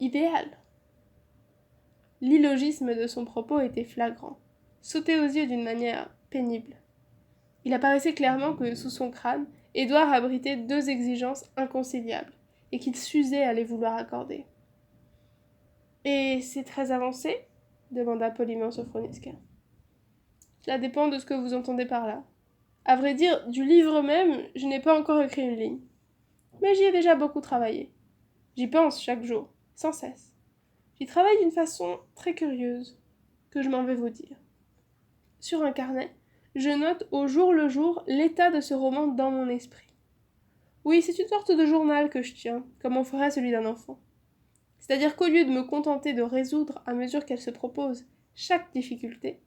idéale. L'illogisme de son propos était flagrant, sautait aux yeux d'une manière pénible. Il apparaissait clairement que, sous son crâne, Édouard abritait deux exigences inconciliables, et qu'il s'usait à les vouloir accorder. « Et c'est très avancé ?» demanda poliment Sophroniska. « Cela dépend de ce que vous entendez par là. À vrai dire, du livre même, je n'ai pas encore écrit une ligne. Mais j'y ai déjà beaucoup travaillé. J'y pense chaque jour, sans cesse. J'y travaille d'une façon très curieuse, que je m'en vais vous dire. Sur un carnet, je note au jour le jour l'état de ce roman dans mon esprit. Oui, c'est une sorte de journal que je tiens, comme on ferait celui d'un enfant. C'est-à-dire qu'au lieu de me contenter de résoudre à mesure qu'elle se propose chaque difficulté,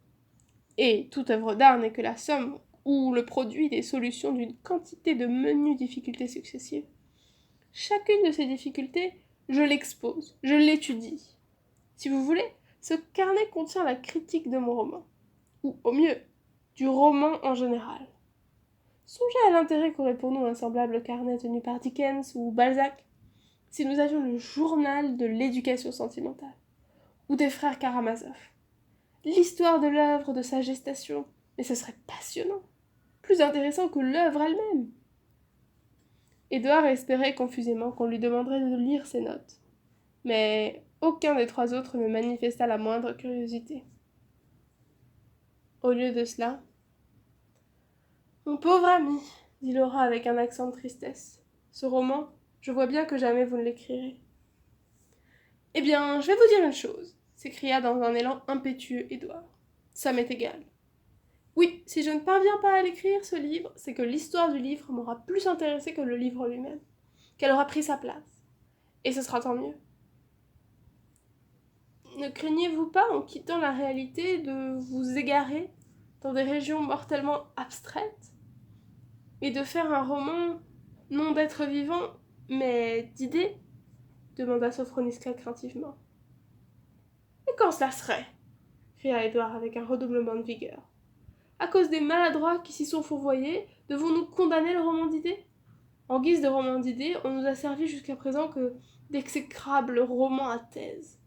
et toute œuvre d'art n'est que la somme ou le produit des solutions d'une quantité de menues difficultés successives, chacune de ces difficultés, je l'expose, je l'étudie. Si vous voulez, ce carnet contient la critique de mon roman, ou au mieux, du roman en général. Songez à l'intérêt qu'aurait pour nous un semblable carnet tenu par Dickens ou Balzac, si nous avions le journal de l'éducation sentimentale, ou des frères Karamazov. L'histoire de l'œuvre, de sa gestation, mais ce serait passionnant, plus intéressant que l'œuvre elle-même. Édouard espérait confusément qu'on lui demanderait de lire ses notes, mais aucun des trois autres ne manifesta la moindre curiosité. Au lieu de cela, « Mon pauvre ami, dit Laura avec un accent de tristesse, ce roman, je vois bien que jamais vous ne l'écrirez. Eh bien, je vais vous dire une chose, s'écria dans un élan impétueux Édouard. Ça m'est égal. Oui, si je ne parviens pas à l'écrire, ce livre, c'est que l'histoire du livre m'aura plus intéressé que le livre lui-même, qu'elle aura pris sa place. Et ce sera tant mieux. Ne craignez-vous pas, en quittant la réalité, de vous égarer dans des régions mortellement abstraites et de faire un roman, non d'êtres vivants, mais d'idées demanda Sophroniska craintivement. Et quand cela serait cria Édouard avec un redoublement de vigueur. À cause des maladroits qui s'y sont fourvoyés, devons-nous condamner le roman d'idées? En guise de roman d'idées, on nous a servi jusqu'à présent que d'exécrables romans à thèse.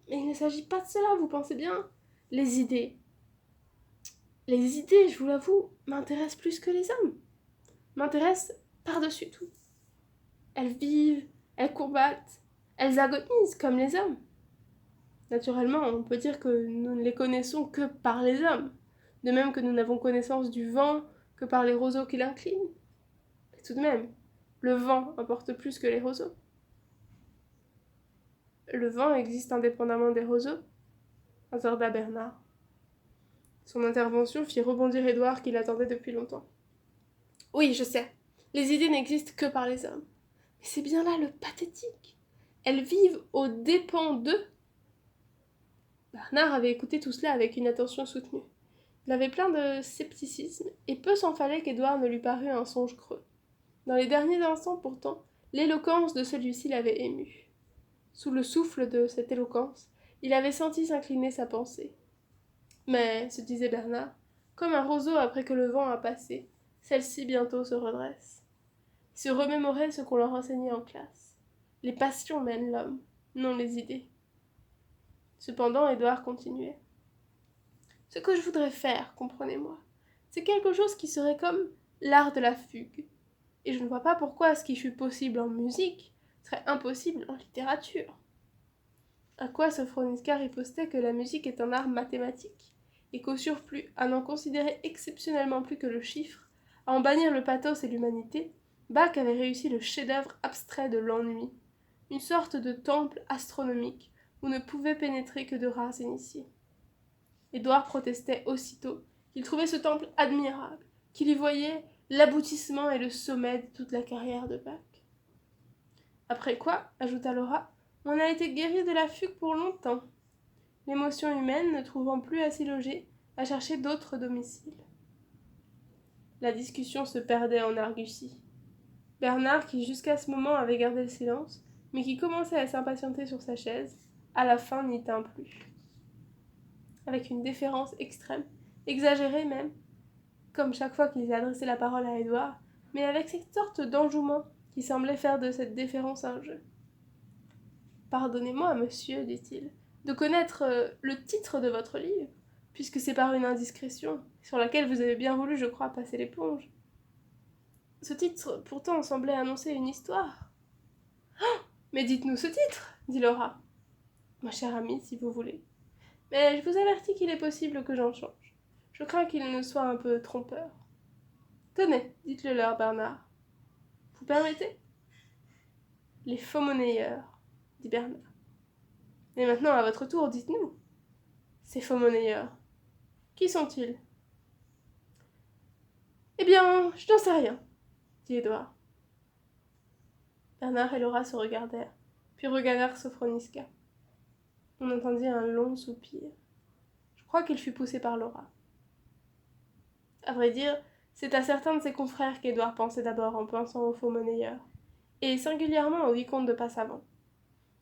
Mais il ne s'agit pas de cela, vous pensez bien. Les idées, je vous l'avoue, m'intéressent plus que les hommes. M'intéressent par-dessus tout. Elles vivent, elles combattent, elles agonisent comme les hommes. Naturellement, on peut dire que nous ne les connaissons que par les hommes, de même que nous n'avons connaissance du vent que par les roseaux qui l'inclinent. Et tout de même, le vent importe plus que les roseaux. Le vent existe indépendamment des roseaux, hasarda Bernard. Son intervention fit rebondir Édouard qui l'attendait depuis longtemps. Oui, je sais, les idées n'existent que par les hommes. Mais c'est bien là le pathétique. elles vivent aux dépens d'eux. Bernard avait écouté tout cela avec une attention soutenue. Il avait plein de scepticisme, et peu s'en fallait qu'Édouard ne lui parût un songe creux. Dans les derniers instants, pourtant, l'éloquence de celui-ci l'avait ému. Sous le souffle de cette éloquence, il avait senti s'incliner sa pensée. Mais, se disait Bernard, comme un roseau après que le vent a passé, celle-ci bientôt se redresse. Il se remémorait ce qu'on leur enseignait en classe. Les passions mènent l'homme, non les idées. Cependant, Édouard continuait. Ce que je voudrais faire, comprenez-moi, c'est quelque chose qui serait comme l'art de la fugue. Et je ne vois pas pourquoi ce qui fut possible en musique serait impossible en littérature. À quoi Sophroniska ripostait que la musique est un art mathématique, et qu'au surplus, à n'en considérer exceptionnellement plus que le chiffre, à en bannir le pathos et l'humanité, Bach avait réussi le chef-d'œuvre abstrait de l'ennui, une sorte de temple astronomique où ne pouvaient pénétrer que de rares initiés. Édouard protestait aussitôt qu'il trouvait ce temple admirable, qu'il y voyait l'aboutissement et le sommet de toute la carrière de Bach. Après quoi, ajouta Laura, on a été guéri de la fugue pour longtemps, l'émotion humaine ne trouvant plus à s'y loger, à chercher d'autres domiciles. La discussion se perdait en arguties. Bernard, qui jusqu'à ce moment avait gardé le silence, mais qui commençait à s'impatienter sur sa chaise, à la fin n'y tint plus. Avec une déférence extrême, exagérée même, comme chaque fois qu'il adressait la parole à Édouard, mais avec cette sorte d'enjouement qui semblait faire de cette déférence un jeu. « Pardonnez-moi, monsieur, dit-il, de connaître le titre de votre livre, puisque c'est par une indiscrétion, sur laquelle vous avez bien voulu, je crois, passer l'éponge. Ce titre, pourtant, semblait annoncer une histoire. Oh, mais dites-nous ce titre, dit Laura. Ma chère amie, si vous voulez. Mais je vous avertis qu'il est possible que j'en change. Je crains qu'il ne soit un peu trompeur. Tenez, dites-le leur, Bernard. Vous permettez ? Les faux monnayeurs, dit Bernard. Mais maintenant, à votre tour, dites-nous. Ces faux monnayeurs, qui sont-ils ? Eh bien, je n'en sais rien, dit Édouard. Bernard et Laura se regardèrent, puis regardèrent Sophroniska. On entendit un long soupir. Je crois qu'il fut poussé par Laura. À vrai dire, c'est à certains de ses confrères qu'Édouard pensait d'abord en pensant aux faux monnayeurs, et singulièrement au vicomte de Passavant.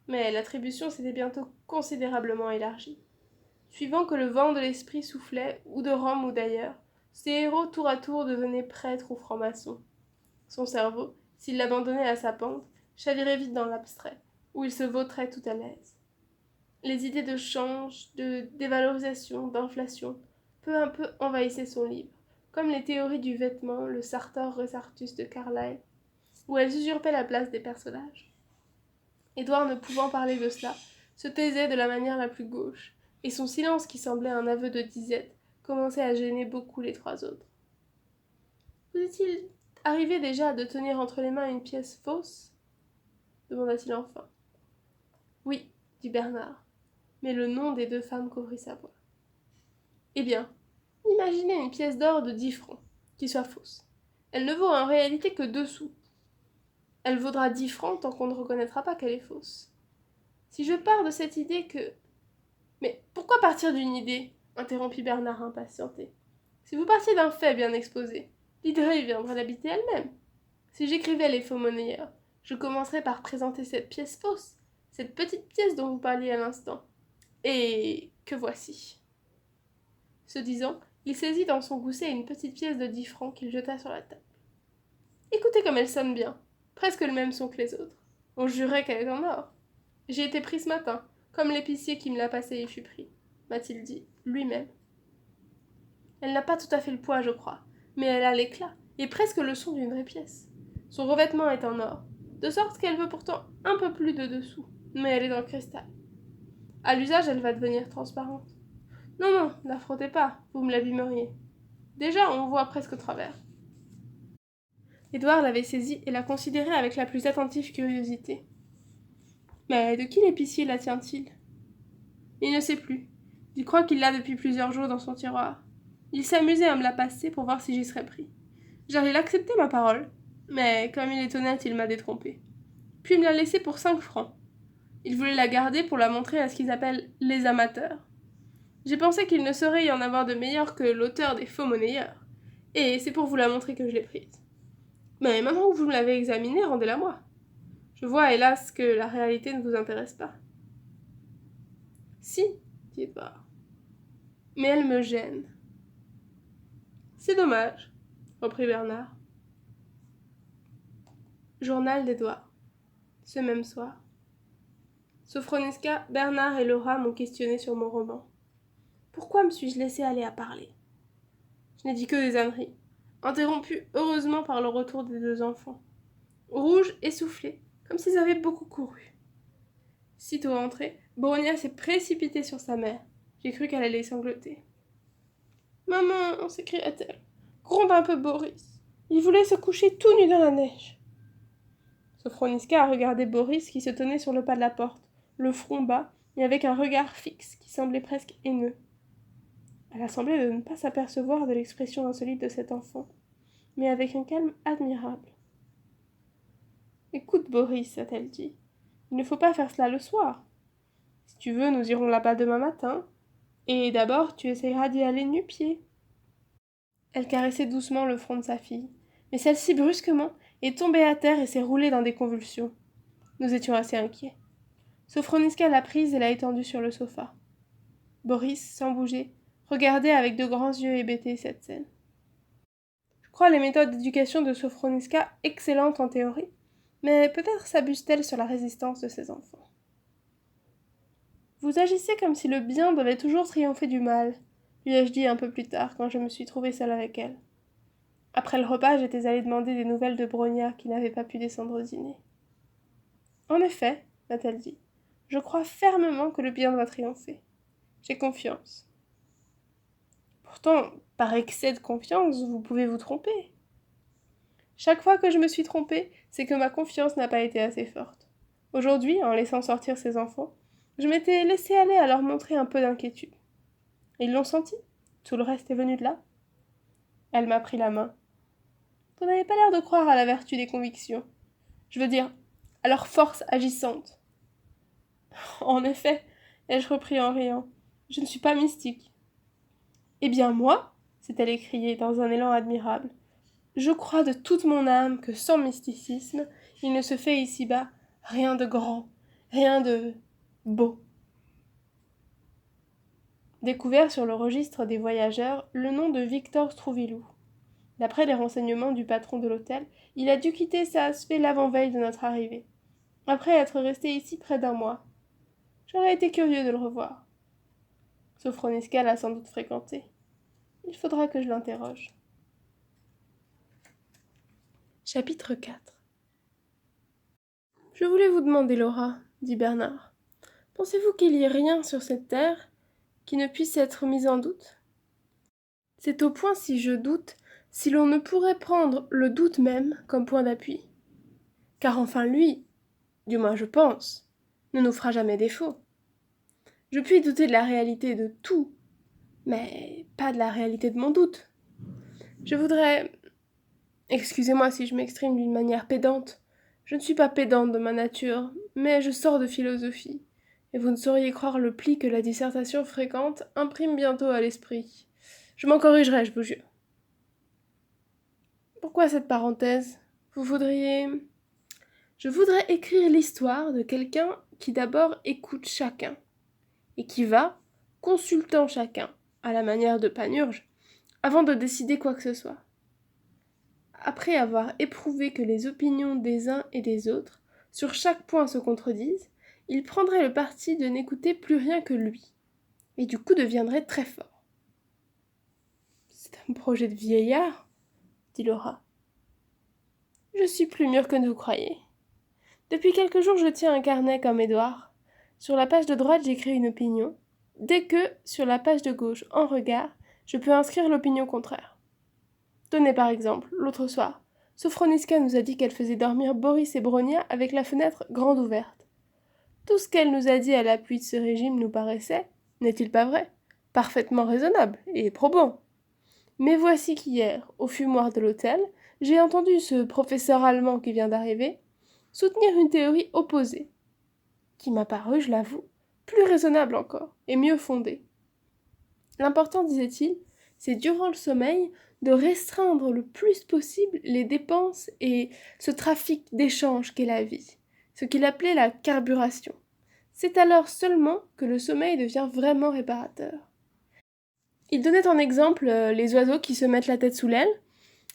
Mais l'attribution s'était bientôt considérablement élargie. Suivant que le vent de l'esprit soufflait, ou de Rome ou d'ailleurs, ces héros tour à tour devenaient prêtres ou francs-maçons. Son cerveau, s'il l'abandonnait à sa pente, chavirait vite dans l'abstrait, où il se vautrait tout à l'aise. Les idées de change, de dévalorisation, d'inflation, peu à peu envahissaient son livre, comme les théories du vêtement, le Sartor Resartus de Carlyle, où elles usurpaient la place des personnages. Édouard, ne pouvant parler de cela, se taisait de la manière la plus gauche, et son silence, qui semblait un aveu de disette, commençait à gêner beaucoup les trois autres. Vous est-il arrivé déjà de tenir entre les mains une pièce fausse ? Demanda-t-il enfin. Oui, dit Bernard, mais le nom des deux femmes couvrit sa voix. Eh bien, imaginez une pièce d'or de 10 francs, qui soit fausse. Elle ne vaut en réalité que 2 sous. Elle vaudra 10 francs tant qu'on ne reconnaîtra pas qu'elle est fausse. Si je pars de cette idée que... Mais pourquoi partir d'une idée ? Interrompit Bernard impatienté. Si vous partiez d'un fait bien exposé, l'idée viendrait l'habiter elle-même. Si j'écrivais les faux monnayeurs, je commencerais par présenter cette pièce fausse, cette petite pièce dont vous parliez à l'instant. Et que voici. Ce disant, il saisit dans son gousset une petite pièce de 10 francs qu'il jeta sur la table. Écoutez comme elle sonne bien, presque le même son que les autres. On jurait qu'elle est en or. J'ai été pris ce matin, comme l'épicier qui me l'a passée y fut pris, m'a-t-il dit, lui-même. Elle n'a pas tout à fait le poids, je crois, mais elle a l'éclat, et presque le son d'une vraie pièce. Son revêtement est en or, de sorte qu'elle veut pourtant un peu plus de dessous, mais elle est en cristal. À l'usage, elle va devenir transparente. Non, non, ne la frottez pas, vous me l'abîmeriez. Déjà, on voit presque au travers. Édouard l'avait saisie et la considérait avec la plus attentive curiosité. Mais de qui l'épicier la tient-il ? Il ne sait plus. Il croit qu'il l'a depuis plusieurs jours dans son tiroir. Il s'amusait à me la passer pour voir si j'y serais pris. J'allais l'accepter, ma parole, mais comme il est honnête, il m'a détrompé. Puis il me l'a laissée pour 5 francs. Il voulait la garder pour la montrer à ce qu'ils appellent les amateurs. J'ai pensé qu'il ne saurait y en avoir de meilleur que l'auteur des faux monnayeurs. Et c'est pour vous la montrer que je l'ai prise. Mais maintenant que vous me l'avez examinée, rendez-la moi. Je vois, hélas, que la réalité ne vous intéresse pas. Si, dit Edouard. Mais elle me gêne. C'est dommage, reprit Bernard. Journal d'Edouard. Ce même soir. Sophroniska, Bernard et Laura m'ont questionné sur mon roman. Pourquoi me suis-je laissé aller à parler? Je n'ai dit que des âneries, interrompues heureusement par le retour des deux enfants, rouges, essoufflés, comme s'ils avaient beaucoup couru. Sitôt entrée, Bronia s'est précipitée sur sa mère. J'ai cru qu'elle allait sangloter. « Maman !» s'écria-t-elle. « Gronde un peu Boris. Il voulait se coucher tout nu dans la neige. » Sophroniska a regardé Boris qui se tenait sur le pas de la porte, le front bas et avec un regard fixe qui semblait presque haineux. Elle a semblé de ne pas s'apercevoir de l'expression insolite de cet enfant, mais avec un calme admirable. « Écoute, Boris, a-t-elle dit, il ne faut pas faire cela le soir. Si tu veux, nous irons là-bas demain matin. Et d'abord, tu essayeras d'y aller nu-pieds. » Elle caressait doucement le front de sa fille, mais celle-ci, brusquement, est tombée à terre et s'est roulée dans des convulsions. Nous étions assez inquiets. Sophroniska l'a prise et l'a étendue sur le sofa. Boris, sans bouger, regardait avec de grands yeux hébétés cette scène. Je crois les méthodes d'éducation de Sophroniska excellentes en théorie, mais peut-être s'abuse-t-elle sur la résistance de ses enfants. Vous agissez comme si le bien devait toujours triompher du mal, lui ai-je dit un peu plus tard, quand je me suis trouvée seule avec elle. Après le repas, j'étais allée demander des nouvelles de Bronia, qui n'avait pas pu descendre au dîner. En effet, m'a-t-elle dit, je crois fermement que le bien doit triompher. J'ai confiance. Pourtant, par excès de confiance, vous pouvez vous tromper. Chaque fois que je me suis trompée, c'est que ma confiance n'a pas été assez forte. Aujourd'hui, en laissant sortir ses enfants, je m'étais laissée aller à leur montrer un peu d'inquiétude. Ils l'ont senti. Tout le reste est venu de là. Elle m'a pris la main. Vous n'avez pas l'air de croire à la vertu des convictions. Je veux dire, à leur force agissante. En effet, ai-je repris en riant, je ne suis pas mystique. Eh bien moi, s'est-elle écriée dans un élan admirable, je crois de toute mon âme que sans mysticisme, il ne se fait ici-bas rien de grand, rien de beau. Découvert sur le registre des voyageurs le nom de Victor Strouvilou. D'après les renseignements du patron de l'hôtel, il a dû quitter Saas-Fee l'avant-veille de notre arrivée, après être resté ici près d'un mois. J'aurais été curieux de le revoir. Sophroniska l'a sans doute fréquenté. Il faudra que je l'interroge. Chapitre 4. Je voulais vous demander, Laura, dit Bernard, pensez-vous qu'il y ait rien sur cette terre qui ne puisse être mis en doute? C'est au point si je doute, si l'on ne pourrait prendre le doute même comme point d'appui. Car enfin lui, du moins je pense, ne nous fera jamais défaut. Je puis douter de la réalité de tout, mais pas de la réalité de mon doute. Je voudrais... Excusez-moi si je m'exprime d'une manière pédante. Je ne suis pas pédante de ma nature, mais je sors de philosophie, et vous ne sauriez croire le pli que la dissertation fréquente imprime bientôt à l'esprit. Je m'en corrigerai, je vous jure. Pourquoi cette parenthèse? Vous voudriez... Je voudrais écrire l'histoire de quelqu'un qui d'abord écoute chacun, et qui va, consultant chacun, à la manière de Panurge, avant de décider quoi que ce soit. Après avoir éprouvé que les opinions des uns et des autres, sur chaque point se contredisent, il prendrait le parti de n'écouter plus rien que lui, et du coup deviendrait très fort. C'est un projet de vieillard, dit Laura. Je suis plus mûre que vous croyez. Depuis quelques jours, je tiens un carnet comme Édouard. Sur la page de droite, j'écris une opinion. Dès que, sur la page de gauche, en regard, je peux inscrire l'opinion contraire. Tenez par exemple, l'autre soir, Sophroniska nous a dit qu'elle faisait dormir Boris et Bronia avec la fenêtre grande ouverte. Tout ce qu'elle nous a dit à l'appui de ce régime nous paraissait, n'est-il pas vrai, parfaitement raisonnable et probant. Mais voici qu'hier, au fumoir de l'hôtel, j'ai entendu ce professeur allemand qui vient d'arriver soutenir une théorie opposée. qui m'a paru, je l'avoue, plus raisonnable encore, et mieux fondée. L'important, disait-il, c'est durant le sommeil de restreindre le plus possible les dépenses et ce trafic d'échange qu'est la vie, ce qu'il appelait la carburation. C'est alors seulement que le sommeil devient vraiment réparateur. Il donnait en exemple les oiseaux qui se mettent la tête sous l'aile,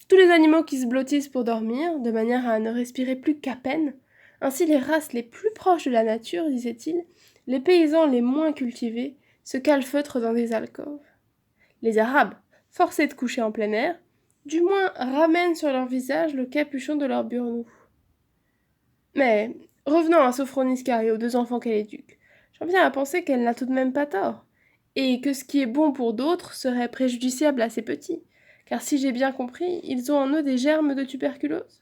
tous les animaux qui se blottissent pour dormir, de manière à ne respirer plus qu'à peine, ainsi les races les plus proches de la nature, disait-il, les paysans les moins cultivés, se calfeutrent dans des alcôves. Les Arabes, forcés de coucher en plein air, du moins ramènent sur leur visage le capuchon de leur burnous. Mais, revenant à Sophronisca et aux 2 enfants qu'elle éduque, j'en viens à penser qu'elle n'a tout de même pas tort, et que ce qui est bon pour d'autres serait préjudiciable à ces petits, car si j'ai bien compris, ils ont en eux des germes de tuberculose.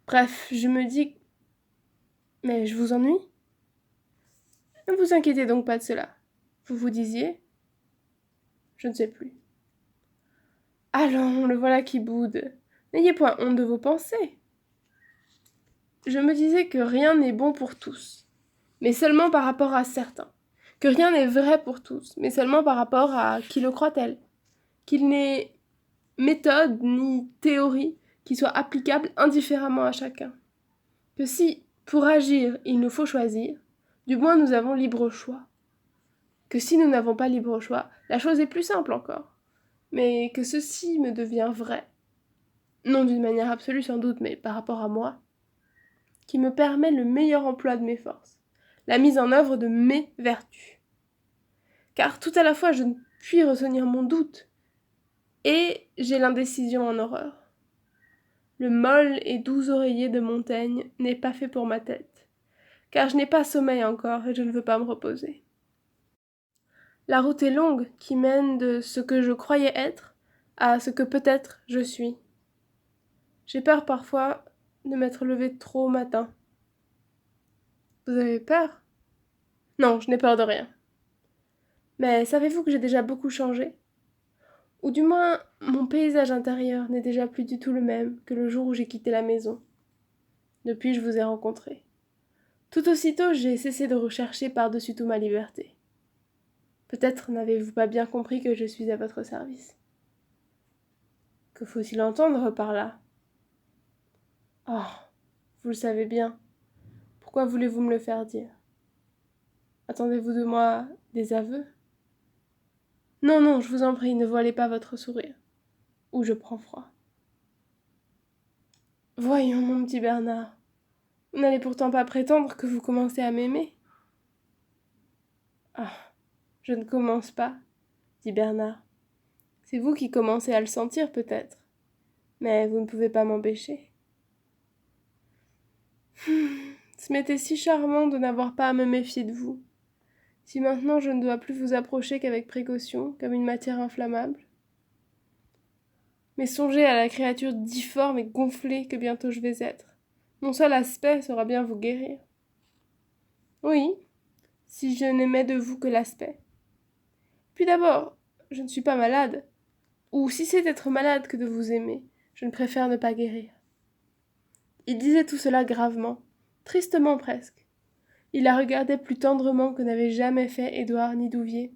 Bref, je me dis... Mais je vous ennuie ? Ne vous inquiétez donc pas de cela. Vous vous disiez ? Je ne sais plus. Allons, le voilà qui boude. N'ayez point honte de vos pensées. Je me disais que rien n'est bon pour tous, mais seulement par rapport à certains. Que rien n'est vrai pour tous, mais seulement par rapport à qui le croit-elle. Qu'il n'est méthode ni théorie qui soit applicable indifféremment à chacun. Que si, pour agir, il nous faut choisir, du moins nous avons libre choix. Que si nous n'avons pas libre choix, la chose est plus simple encore. Mais que ceci me devient vrai, non d'une manière absolue sans doute, mais par rapport à moi, qui me permet le meilleur emploi de mes forces, la mise en œuvre de mes vertus. Car tout à la fois je ne puis retenir mon doute, et j'ai l'indécision en horreur. Le molle et doux oreiller de Montaigne n'est pas fait pour ma tête, car je n'ai pas sommeil encore et je ne veux pas me reposer. La route est longue qui mène de ce que je croyais être à ce que peut-être je suis. J'ai peur parfois de m'être levée trop au matin. Vous avez peur ? Non, je n'ai peur de rien. Mais savez-vous que j'ai déjà beaucoup changé ? Ou du moins, mon paysage intérieur n'est déjà plus du tout le même que le jour où j'ai quitté la maison. Depuis, je vous ai rencontré. Tout aussitôt, j'ai cessé de rechercher par-dessus tout ma liberté. Peut-être n'avez-vous pas bien compris que je suis à votre service. Que faut-il entendre par là ? Oh, vous le savez bien. Pourquoi voulez-vous me le faire dire ? Attendez-vous de moi des aveux ? Non, non, je vous en prie, ne voilez pas votre sourire, ou je prends froid. Voyons, mon petit Bernard, vous n'allez pourtant pas prétendre que vous commencez à m'aimer ? Ah, je ne commence pas, dit Bernard. C'est vous qui commencez à le sentir peut-être, mais vous ne pouvez pas m'empêcher. Ce m'était si charmant de n'avoir pas à me méfier de vous. Si maintenant je ne dois plus vous approcher qu'avec précaution, comme une matière inflammable. Mais songez à la créature difforme et gonflée que bientôt je vais être. Mon seul aspect saura bien vous guérir. Oui, si je n'aimais de vous que l'aspect. Puis d'abord, je ne suis pas malade. Ou si c'est être malade que de vous aimer, je ne préfère ne pas guérir. Il disait tout cela gravement, tristement presque. Il la regardait plus tendrement que n'avait jamais fait Édouard ni Douvier,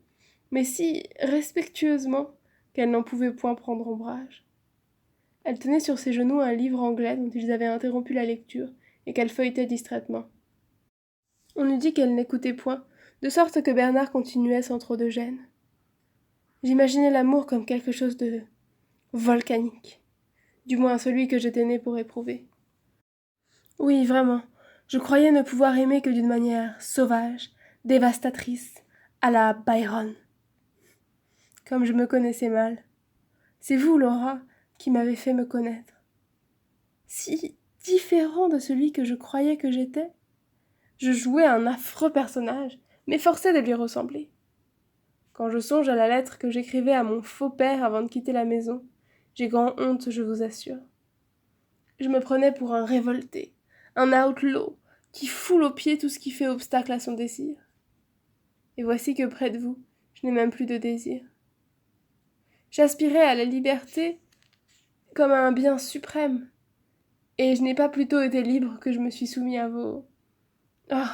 mais si respectueusement qu'elle n'en pouvait point prendre ombrage. Elle tenait sur ses genoux un livre anglais dont ils avaient interrompu la lecture et qu'elle feuilletait distraitement. On eût dit qu'elle n'écoutait point, de sorte que Bernard continuait sans trop de gêne. J'imaginais l'amour comme quelque chose de volcanique, du moins celui que j'étais né pour éprouver. Oui, vraiment, je croyais ne pouvoir aimer que d'une manière sauvage, dévastatrice, à la Byron. Comme je me connaissais mal. C'est vous, Laura, qui m'avez fait me connaître. Si différent de celui que je croyais que j'étais. Je jouais un affreux personnage, m'efforçais de lui ressembler. Quand je songe à la lettre que j'écrivais à mon faux père avant de quitter la maison, j'ai grand honte, je vous assure. Je me prenais pour un révolté, un outlaw, qui foule aux pieds tout ce qui fait obstacle à son désir. Et voici que près de vous, je n'ai même plus de désir. J'aspirais à la liberté comme à un bien suprême, et je n'ai pas plutôt été libre que je me suis soumis à vos... Oh,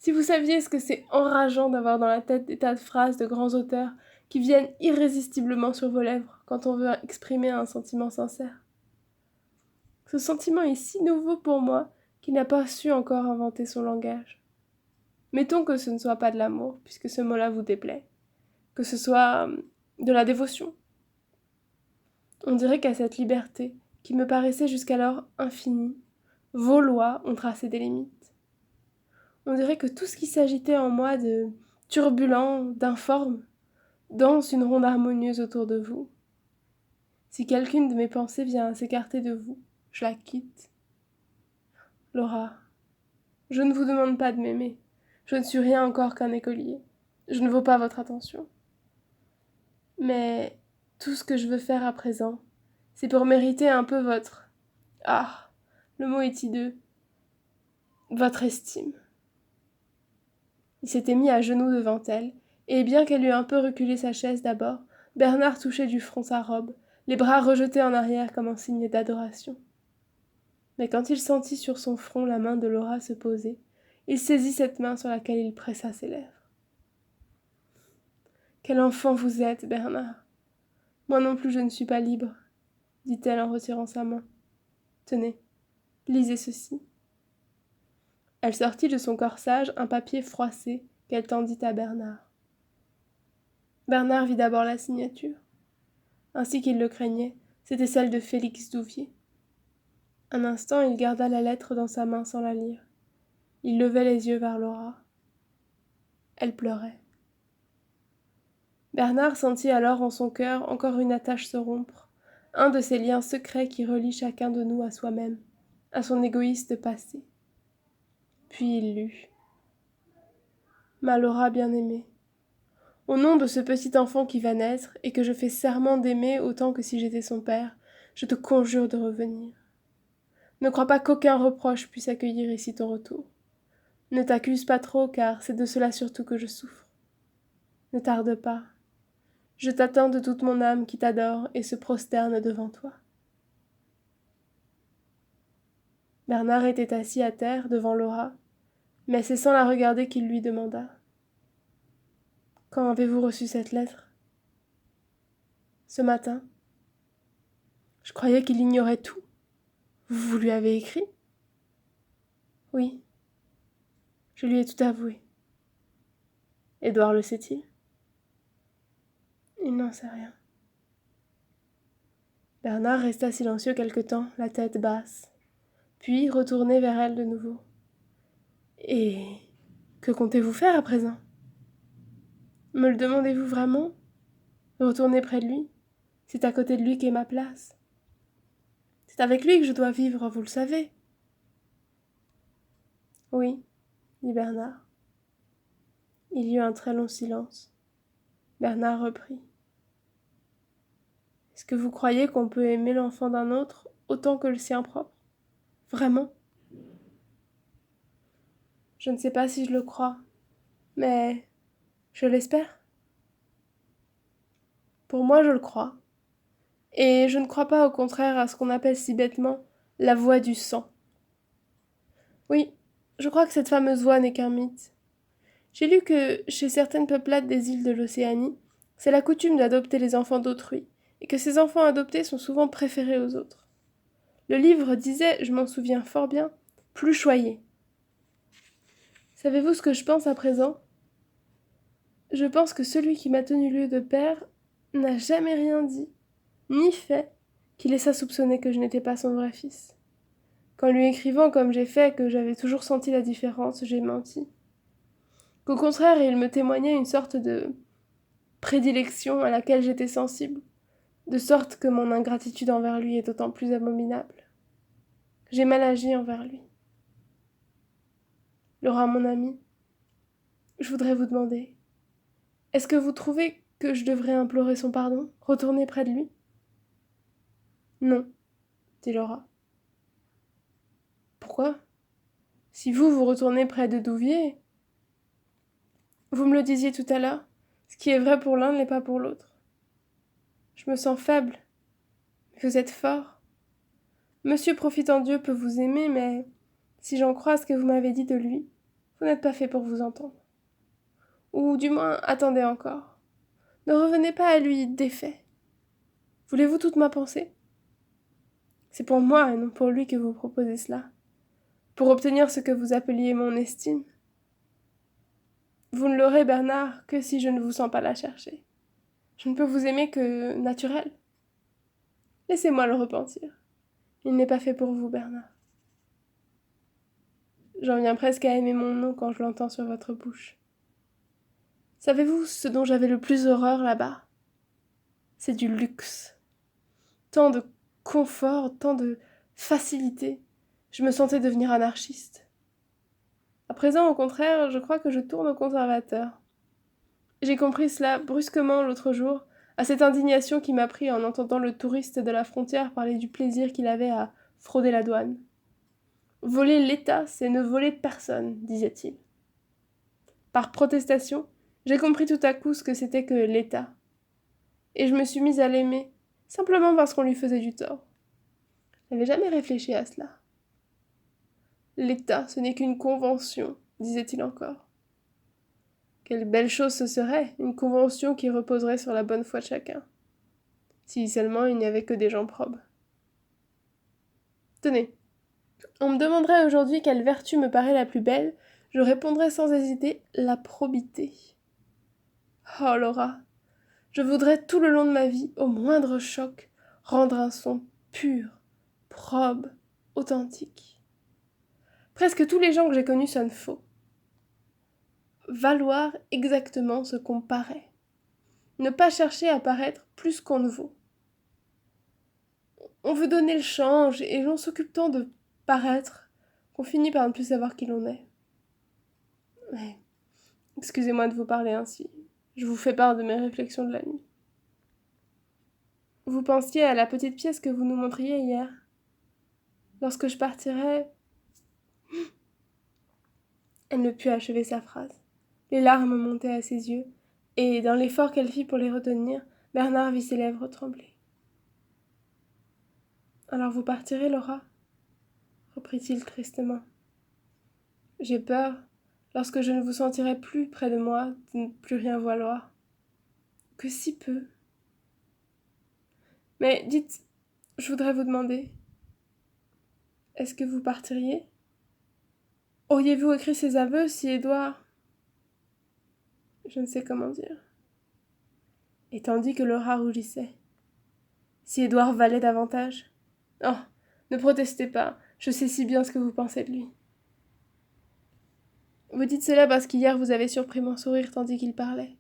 Si vous saviez ce que c'est enrageant d'avoir dans la tête des tas de phrases de grands auteurs qui viennent irrésistiblement sur vos lèvres quand on veut exprimer un sentiment sincère. Ce sentiment est si nouveau pour moi qu'il n'a pas su encore inventer son langage. Mettons que ce ne soit pas de l'amour, puisque ce mot-là vous déplaît, que ce soit de la dévotion. On dirait qu'à cette liberté, qui me paraissait jusqu'alors infinie, vos lois ont tracé des limites. On dirait que tout ce qui s'agitait en moi de turbulent, d'informe, danse une ronde harmonieuse autour de vous. Si quelqu'une de mes pensées vient à s'écarter de vous, je la quitte. Laura, je ne vous demande pas de m'aimer. Je ne suis rien encore qu'un écolier. Je ne vaux pas votre attention. Mais tout ce que je veux faire à présent, c'est pour mériter un peu votre... Ah, le mot est hideux. Votre estime. Il s'était mis à genoux devant elle, et bien qu'elle eût un peu reculé sa chaise d'abord, Bernard touchait du front sa robe, les bras rejetés en arrière comme un signe d'adoration. Mais quand il sentit sur son front la main de Laura se poser, il saisit cette main sur laquelle il pressa ses lèvres. « Quel enfant vous êtes, Bernard ! Moi non plus je ne suis pas libre, dit-elle en retirant sa main. Tenez, lisez ceci. » Elle sortit de son corsage un papier froissé qu'elle tendit à Bernard. Bernard vit d'abord la signature. Ainsi qu'il le craignait, c'était celle de Félix Douvier. Un instant, il garda la lettre dans sa main sans la lire. Il levait les yeux vers Laura. Elle pleurait. Bernard sentit alors en son cœur encore une attache se rompre, un de ces liens secrets qui relient chacun de nous à soi-même, à son égoïste passé. Puis il lut. Ma Laura bien-aimée, au nom de ce petit enfant qui va naître et que je fais serment d'aimer autant que si j'étais son père, je te conjure de revenir. Ne crois pas qu'aucun reproche puisse accueillir ici ton retour. Ne t'accuse pas trop, car c'est de cela surtout que je souffre. Ne tarde pas. Je t'attends de toute mon âme qui t'adore et se prosterne devant toi. Bernard était assis à terre devant Laura, mais c'est sans la regarder qu'il lui demanda. « Quand avez-vous reçu cette lettre ?»« Ce matin. »« Je croyais qu'il ignorait tout. Vous lui avez écrit ?»« Oui. Je lui ai tout avoué. » « Édouard le sait-il ?»« Il n'en sait rien. » Bernard resta silencieux quelque temps, la tête basse, puis retourné vers elle de nouveau. « Et que comptez-vous faire à présent ? Me le demandez-vous vraiment ? Retourner près de lui ? C'est à côté de lui qu'est ma place. C'est avec lui que je dois vivre, vous le savez. » « Oui, » dit Bernard. Il y eut un très long silence. Bernard reprit. « Est-ce que vous croyez qu'on peut aimer l'enfant d'un autre autant que le sien propre ? Vraiment ? Je ne sais pas si je le crois, mais je l'espère. Pour moi, je le crois. Et je ne crois pas au contraire à ce qu'on appelle si bêtement la voix du sang. Oui, je crois que cette fameuse voix n'est qu'un mythe. J'ai lu que, chez certaines peuplades des îles de l'Océanie, c'est la coutume d'adopter les enfants d'autrui, et que ces enfants adoptés sont souvent préférés aux autres. Le livre disait, je m'en souviens fort bien, plus choyé. Savez-vous ce que je pense à présent ? Je pense que celui qui m'a tenu lieu de père n'a jamais rien dit, ni fait, qui laissa soupçonner que je n'étais pas son vrai fils. Qu'en lui écrivant comme j'ai fait que j'avais toujours senti la différence, j'ai menti. Qu'au contraire, il me témoignait une sorte de prédilection à laquelle j'étais sensible, de sorte que mon ingratitude envers lui est d'autant plus abominable. J'ai mal agi envers lui. Laura, mon amie, je voudrais vous demander, est-ce que vous trouvez que je devrais implorer son pardon, retourner près de lui ? Non, dit Laura. Pourquoi ? Si vous retournez près de Douvier, vous me le disiez tout à l'heure, ce qui est vrai pour l'un ne l'est pas pour l'autre. Je me sens faible, mais vous êtes fort. Monsieur Profitant Dieu peut vous aimer, mais si j'en crois ce que vous m'avez dit de lui, Vous n'êtes pas fait pour vous entendre. Ou du moins, attendez encore. Ne revenez pas à lui défait. Voulez-vous toute ma pensée? C'est pour moi et non pour lui que vous proposez cela. Pour obtenir ce que vous appeliez mon estime. Vous ne l'aurez, Bernard, que si je ne vous sens pas la chercher. Je ne peux vous aimer que naturel. Laissez-moi le repentir. Il n'est pas fait pour vous, Bernard. J'en viens presque à aimer mon nom quand je l'entends sur votre bouche. Savez-vous ce dont j'avais le plus horreur là-bas? C'est du luxe. Tant de confort, tant de facilité. Je me sentais devenir anarchiste. À présent, au contraire, je crois que je tourne au conservateur. J'ai compris cela brusquement l'autre jour, à cette indignation qui m'a pris en entendant le touriste de la frontière parler du plaisir qu'il avait à frauder la douane. Voler l'État, c'est ne voler personne, disait-il. Par protestation, j'ai compris tout à coup ce que c'était que l'État. Et je me suis mise à l'aimer, simplement parce qu'on lui faisait du tort. Je n'avais jamais réfléchi à cela. L'État, ce n'est qu'une convention, disait-il encore. Quelle belle chose ce serait, une convention qui reposerait sur la bonne foi de chacun. Si seulement il n'y avait que des gens probes. Tenez, on me demanderait aujourd'hui quelle vertu me paraît la plus belle, je répondrais sans hésiter la probité. Oh Laura, je voudrais tout le long de ma vie, au moindre choc, rendre un son pur, probe, authentique. Presque tous les gens que j'ai connus sonnent faux. Valoir exactement ce qu'on paraît. Ne pas chercher à paraître plus qu'on ne vaut. On veut donner le change et l'on s'occupe tant de paraître qu'on finit par ne plus savoir qui l'on est. Mais, excusez-moi de vous parler ainsi. Je vous fais part de mes réflexions de la nuit. Vous pensiez à la petite pièce que vous nous montriez hier. Lorsque je partirai... Elle ne put achever sa phrase. Les larmes montaient à ses yeux, et, dans l'effort qu'elle fit pour les retenir, Bernard vit ses lèvres trembler. « Alors vous partirez, Laura ?» reprit-il tristement. « J'ai peur, lorsque je ne vous sentirai plus près de moi, de ne plus rien valoir. Que si peu. Mais dites, je voudrais vous demander, est-ce que vous partiriez? Auriez-vous écrit ces aveux si Édouard... Je ne sais comment dire. » Et tandis que Laura rougissait. Si Édouard valait davantage? Oh, ne protestez pas, je sais si bien ce que vous pensez de lui. Vous dites cela parce qu'hier vous avez surpris mon sourire tandis qu'il parlait.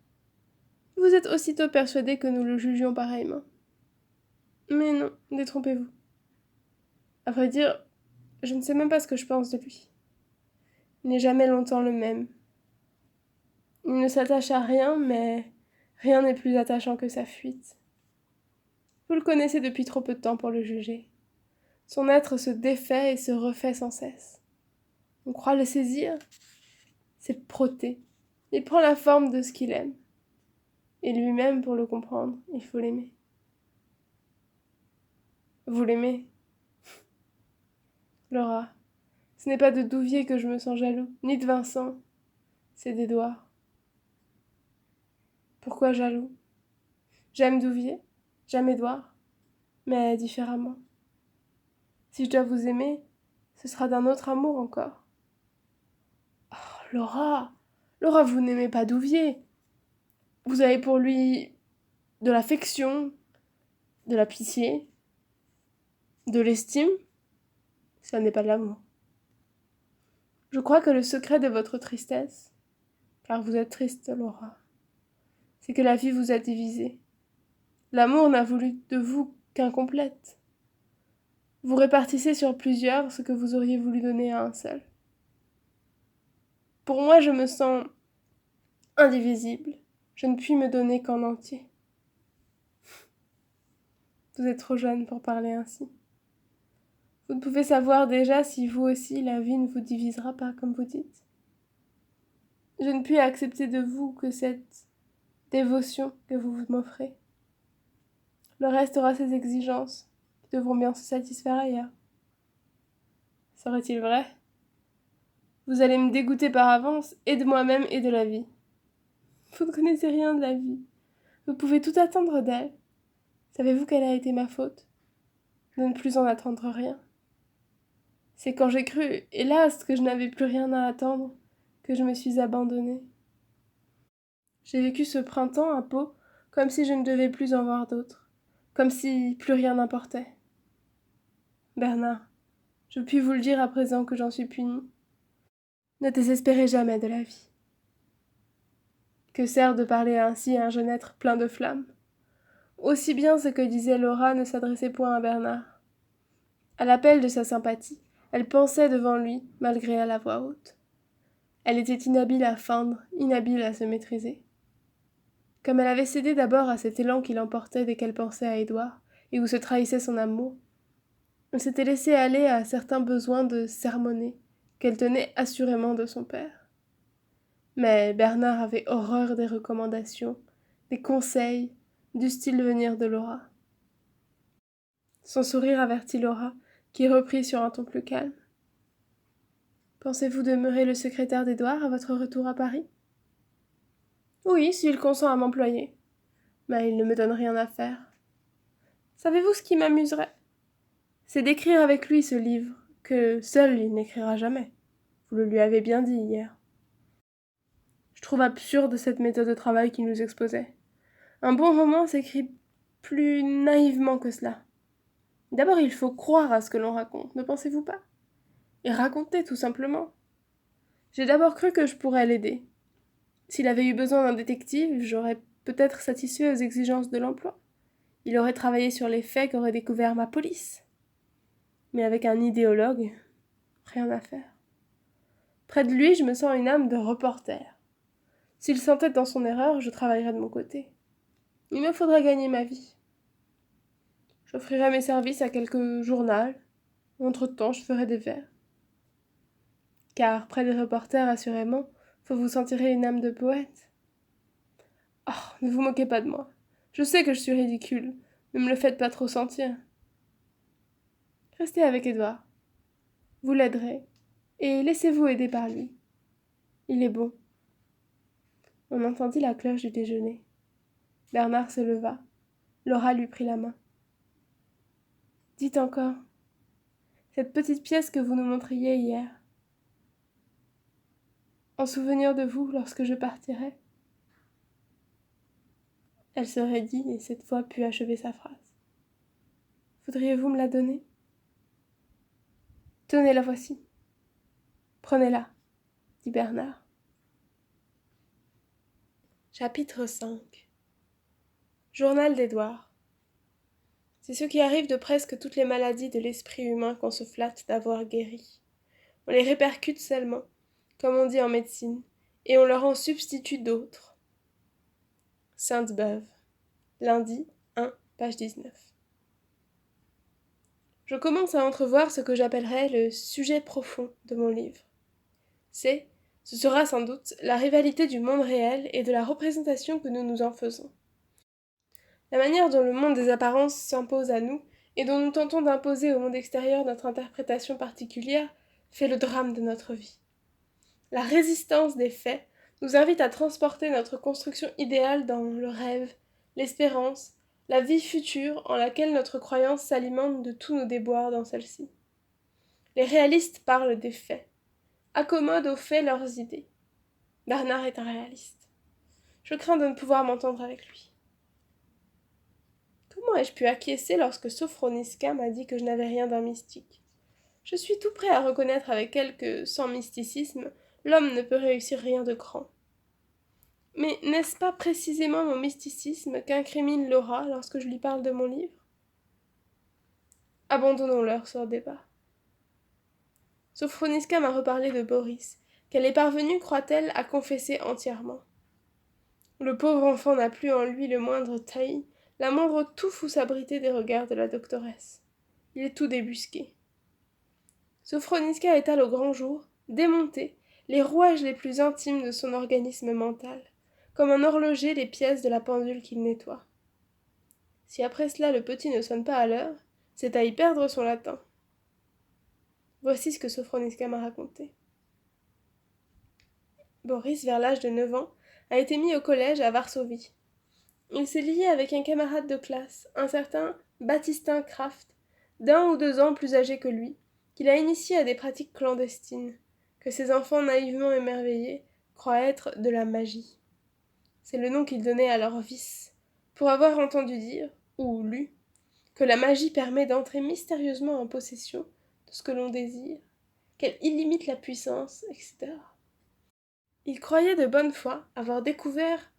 Vous êtes aussitôt persuadé que nous le jugions pareillement. Mais non, détrompez-vous. À vrai dire, je ne sais même pas ce que je pense de lui. Il n'est jamais longtemps le même. Il ne s'attache à rien, mais rien n'est plus attachant que sa fuite. Vous le connaissez depuis trop peu de temps pour le juger. Son être se défait et se refait sans cesse. On croit le saisir. C'est Proté. Il prend la forme de ce qu'il aime. Et lui-même, pour le comprendre, il faut l'aimer. Vous l'aimez? Laura, ce n'est pas de Douvier que je me sens jaloux, ni de Vincent, c'est d'Édouard. Pourquoi jaloux? J'aime Douvier, j'aime Édouard, mais différemment. Si je dois vous aimer, ce sera d'un autre amour encore. Oh, Laura, Laura, vous n'aimez pas Douvier. Vous avez pour lui de l'affection, de la pitié, de l'estime. Ça n'est pas de l'amour. Je crois que le secret de votre tristesse, car vous êtes triste, Laura, c'est que la vie vous a divisé. L'amour n'a voulu de vous qu'incomplète. Vous répartissez sur plusieurs ce que vous auriez voulu donner à un seul. Pour moi, je me sens indivisible. Je ne puis me donner qu'en entier. Vous êtes trop jeune pour parler ainsi. Vous ne pouvez savoir déjà si vous aussi la vie ne vous divisera pas, comme vous dites. Je ne puis accepter de vous que cette dévotion que vous m'offrez. Le reste aura ses exigences, qui devront bien se satisfaire ailleurs. Serait-il vrai? Vous allez me dégoûter par avance, et de moi-même et de la vie. Vous ne connaissez rien de la vie. Vous pouvez tout attendre d'elle. Savez-vous quelle a été ma faute? De ne plus en attendre rien. C'est quand j'ai cru, hélas, que je n'avais plus rien à attendre, que je me suis abandonnée. J'ai vécu ce printemps à Pau comme si je ne devais plus en voir d'autres, comme si plus rien n'importait. Bernard, je puis vous le dire à présent que j'en suis punie. Ne désespérez jamais de la vie. Que sert de parler ainsi à un jeune être plein de flammes? Aussi bien ce que disait Laura ne s'adressait point à Bernard. À l'appel de sa sympathie, elle pensait devant lui, malgré à la voix haute. Elle était inhabile à feindre, inhabile à se maîtriser. Comme elle avait cédé d'abord à cet élan qui l'emportait dès qu'elle pensait à Édouard, et où se trahissait son amour, elle s'était laissée aller à certains besoins de sermonner, qu'elle tenait assurément de son père. Mais Bernard avait horreur des recommandations, des conseils, dussent-ils venir de Laura. Son sourire avertit Laura, qui reprit sur un ton plus calme. Pensez-vous demeurer le secrétaire d'Édouard à votre retour à Paris? Oui, s'il consent à m'employer. Mais il ne me donne rien à faire. Savez-vous ce qui m'amuserait? C'est d'écrire avec lui ce livre, que seul il n'écrira jamais. Vous le lui avez bien dit hier. Je trouve absurde cette méthode de travail qu'il nous exposait. Un bon roman s'écrit plus naïvement que cela. D'abord, il faut croire à ce que l'on raconte, ne pensez-vous pas? Et raconter, tout simplement. J'ai d'abord cru que je pourrais l'aider. S'il avait eu besoin d'un détective, j'aurais peut-être satisfait aux exigences de l'emploi. Il aurait travaillé sur les faits qu'aurait découvert ma police. Mais avec un idéologue, rien à faire. Près de lui, je me sens une âme de reporter. S'il s'entête dans son erreur, je travaillerai de mon côté. Il me faudrait gagner ma vie. J'offrirai mes services à quelque journal. Entre-temps, je ferai des vers. Car, près des reporters, assurément, faut vous sentir une âme de poète. Oh, ne vous moquez pas de moi. Je sais que je suis ridicule. Ne me le faites pas trop sentir. Restez avec Édouard. Vous l'aiderez. Et laissez-vous aider par lui. Il est bon. On entendit la cloche du déjeuner. Bernard se leva. Laura lui prit la main. Dites encore. Cette petite pièce que vous nous montriez hier. En souvenir de vous lorsque je partirai. Elle se raidit et cette fois put achever sa phrase. Voudriez-vous me la donner? Tenez, la voici. Prenez-la, dit Bernard. Chapitre 5. Journal d'Édouard. C'est ce qui arrive de presque toutes les maladies de l'esprit humain qu'on se flatte d'avoir guéri. On les répercute seulement, comme on dit en médecine, et on leur en substitue d'autres. Sainte-Beuve. Lundi 1, page 19. Je commence à entrevoir ce que j'appellerais le sujet profond de mon livre. Ce sera sans doute la rivalité du monde réel et de la représentation que nous nous en faisons. La manière dont le monde des apparences s'impose à nous et dont nous tentons d'imposer au monde extérieur notre interprétation particulière fait le drame de notre vie. La résistance des faits nous invite à transporter notre construction idéale dans le rêve, l'espérance, la vie future en laquelle notre croyance s'alimente de tous nos déboires dans celle-ci. Les réalistes parlent des faits, accommodent aux faits leurs idées. Bernard est un réaliste. Je crains de ne pouvoir m'entendre avec lui. Comment ai-je pu acquiescer lorsque Sophroniska m'a dit que je n'avais rien d'un mystique? Je suis tout prêt à reconnaître avec elle que, sans mysticisme, l'homme ne peut réussir rien de grand. Mais n'est-ce pas précisément mon mysticisme qu'incrimine Laura lorsque je lui parle de mon livre? Abandonnons-leur ce débat. Sophroniska m'a reparlé de Boris, qu'elle est parvenue, croit-elle, à confesser entièrement. Le pauvre enfant n'a plus en lui le moindre taillis, la moindre touffe où s'abriter des regards de la doctoresse. Il est tout débusqué. Sophroniska étale au grand jour, démontée, les rouages les plus intimes de son organisme mental, comme un horloger les pièces de la pendule qu'il nettoie. Si après cela le petit ne sonne pas à l'heure, c'est à y perdre son latin. Voici ce que Sophroniska m'a raconté. Boris, vers l'âge de 9 ans, a été mis au collège à Varsovie. Il s'est lié avec un camarade de classe, un certain Baptistin Kraft, d'1 ou 2 ans plus âgé que lui, qu'il a initié à des pratiques clandestines, que ses enfants naïvement émerveillés croient être de la magie. C'est le nom qu'ils donnaient à leur vice, pour avoir entendu dire, ou lu, que la magie permet d'entrer mystérieusement en possession de ce que l'on désire, qu'elle illimite la puissance, etc. Ils croyaient de bonne foi avoir découvert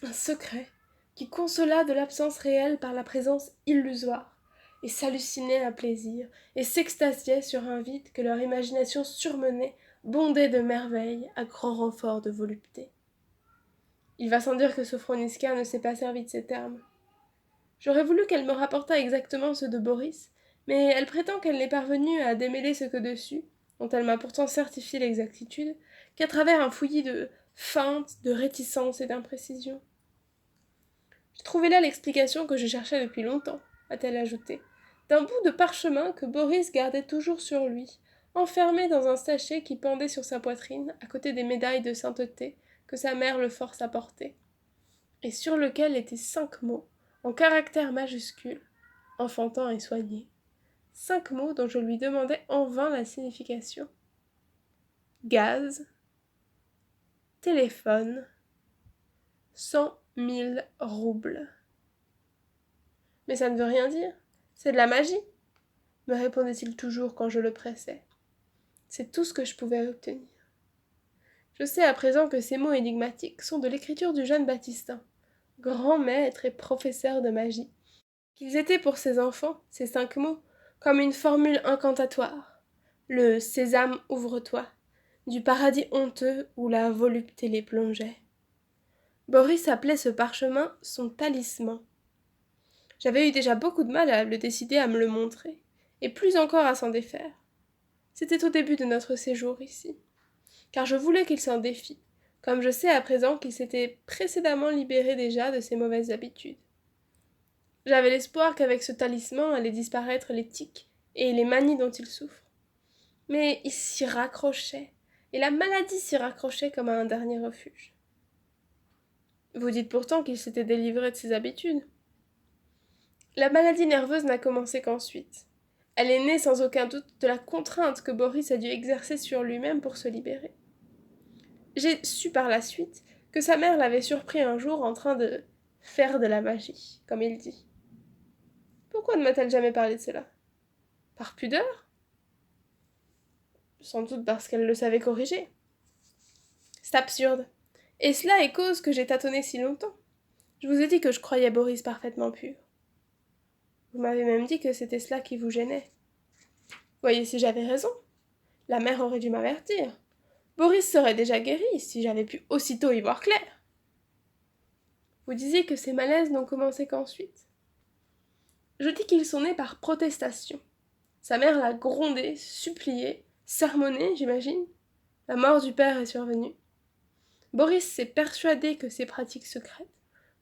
un secret qui consola de l'absence réelle par la présence illusoire, et s'hallucinaient à plaisir, et s'extasiaient sur un vide que leur imagination surmenait, bondée de merveilles, à grand renfort de volupté. Il va sans dire que Sophroniska ne s'est pas servi de ces termes. J'aurais voulu qu'elle me rapportât exactement ceux de Boris, mais elle prétend qu'elle n'est parvenue à démêler ce que dessus, dont elle m'a pourtant certifié l'exactitude, qu'à travers un fouillis de feintes, de réticences et d'imprécisions. J'ai trouvé là l'explication que je cherchais depuis longtemps, a-t-elle ajouté, d'un bout de parchemin que Boris gardait toujours sur lui, enfermé dans un sachet qui pendait sur sa poitrine, à côté des médailles de sainteté que sa mère le force à porter, et sur lequel étaient 5 mots, en caractères majuscules, enfantins et soignés. 5 mots dont je lui demandais en vain la signification. Gaz, téléphone, 100 000 roubles. Mais ça ne veut rien dire, c'est de la magie, me répondait-il toujours quand je le pressais. C'est tout ce que je pouvais obtenir. Je sais à présent que ces mots énigmatiques sont de l'écriture du jeune Baptistin, grand maître et professeur de magie, qu'ils étaient pour ses enfants, ces 5 mots, comme une formule incantatoire, le sésame ouvre-toi, du paradis honteux où la volupté les plongeait. Boris appelait ce parchemin son talisman. J'avais eu déjà beaucoup de mal à le décider à me le montrer, et plus encore à s'en défaire. C'était au début de notre séjour ici, car je voulais qu'il s'en défît, comme je sais à présent qu'il s'était précédemment libéré déjà de ses mauvaises habitudes. J'avais l'espoir qu'avec ce talisman allaient disparaître les tics et les manies dont il souffre. Mais il s'y raccrochait, et la maladie s'y raccrochait comme à un dernier refuge. Vous dites pourtant qu'il s'était délivré de ses habitudes. La maladie nerveuse n'a commencé qu'ensuite. Elle est née sans aucun doute de la contrainte que Boris a dû exercer sur lui-même pour se libérer. J'ai su par la suite que sa mère l'avait surpris un jour en train de faire de la magie, comme il dit. Pourquoi ne m'a-t-elle jamais parlé de cela? Par pudeur? Sans doute parce qu'elle le savait corriger. C'est absurde. Et cela est cause que j'ai tâtonné si longtemps. Je vous ai dit que je croyais Boris parfaitement pur. Vous m'avez même dit que c'était cela qui vous gênait. Voyez si j'avais raison. La mère aurait dû m'avertir. Boris serait déjà guéri si j'avais pu aussitôt y voir clair. Vous disiez que ces malaises n'ont commencé qu'ensuite. Je dis qu'ils sont nés par protestation. Sa mère l'a grondé, supplié, sermonné, j'imagine. La mort du père est survenue. Boris s'est persuadé que ces pratiques secrètes,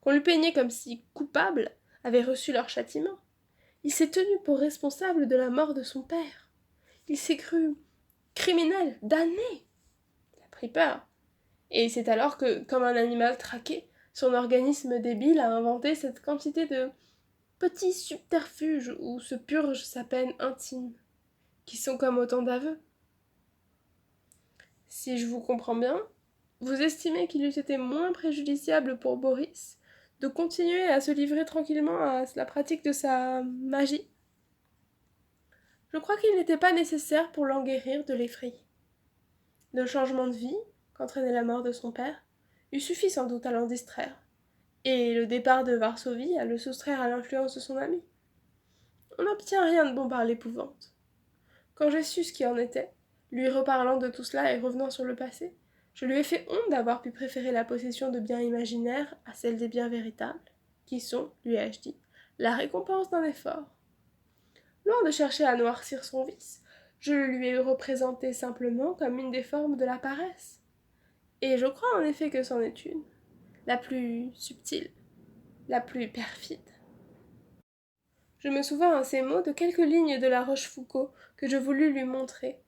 qu'on lui peignait comme si coupables, avaient reçu leur châtiment. Il s'est tenu pour responsable de la mort de son père. Il s'est cru criminel, damné. Il a pris peur. Et c'est alors que, comme un animal traqué, son organisme débile a inventé cette quantité de petits subterfuges où se purge sa peine intime, qui sont comme autant d'aveux. Si je vous comprends bien, vous estimez qu'il eût été moins préjudiciable pour Boris de continuer à se livrer tranquillement à la pratique de sa magie? Je crois qu'il n'était pas nécessaire pour l'en guérir de l'effrayer. Le changement de vie, qu'entraînait la mort de son père, eût suffi sans doute à l'en distraire, et le départ de Varsovie à le soustraire à l'influence de son ami. On n'obtient rien de bon par l'épouvante. Quand j'ai su ce qui en était, lui reparlant de tout cela et revenant sur le passé, je lui ai fait honte d'avoir pu préférer la possession de biens imaginaires à celle des biens véritables, qui sont, lui ai-je dit, la récompense d'un effort. Loin de chercher à noircir son vice, je le lui ai représenté simplement comme une des formes de la paresse. Et je crois en effet que c'en est une, la plus subtile, la plus perfide. Je me souvins à ces mots de quelques lignes de La Rochefoucauld que je voulus lui montrer,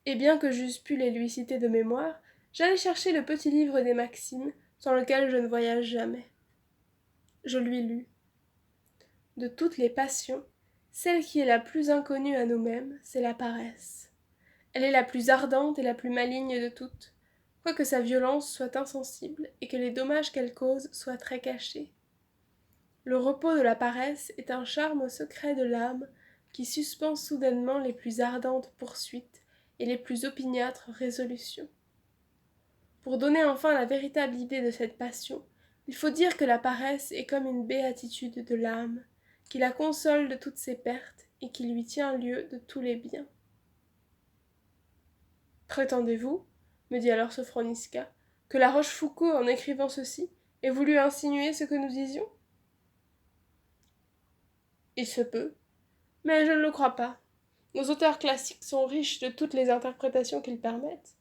et bien que j'eusse pu les lui citer de mémoire, J'allai chercher le petit livre des maximes, sans lequel je ne voyage jamais. Je lui lus. De toutes les passions, celle qui est la plus inconnue à nous-mêmes, c'est la paresse. Elle est la plus ardente et la plus maligne de toutes, quoique sa violence soit insensible et que les dommages qu'elle cause soient très cachés. Le repos de la paresse est un charme secret de l'âme qui suspend soudainement les plus ardentes poursuites et les plus opiniâtres résolutions. Pour donner enfin la véritable idée de cette passion, il faut dire que la paresse est comme une béatitude de l'âme, qui la console de toutes ses pertes et qui lui tient lieu de tous les biens. Prétendez-vous, me dit alors Sophroniska, que La Rochefoucauld, en écrivant ceci, ait voulu insinuer ce que nous disions ? Il se peut, mais je ne le crois pas. Nos auteurs classiques sont riches de toutes les interprétations qu'ils permettent.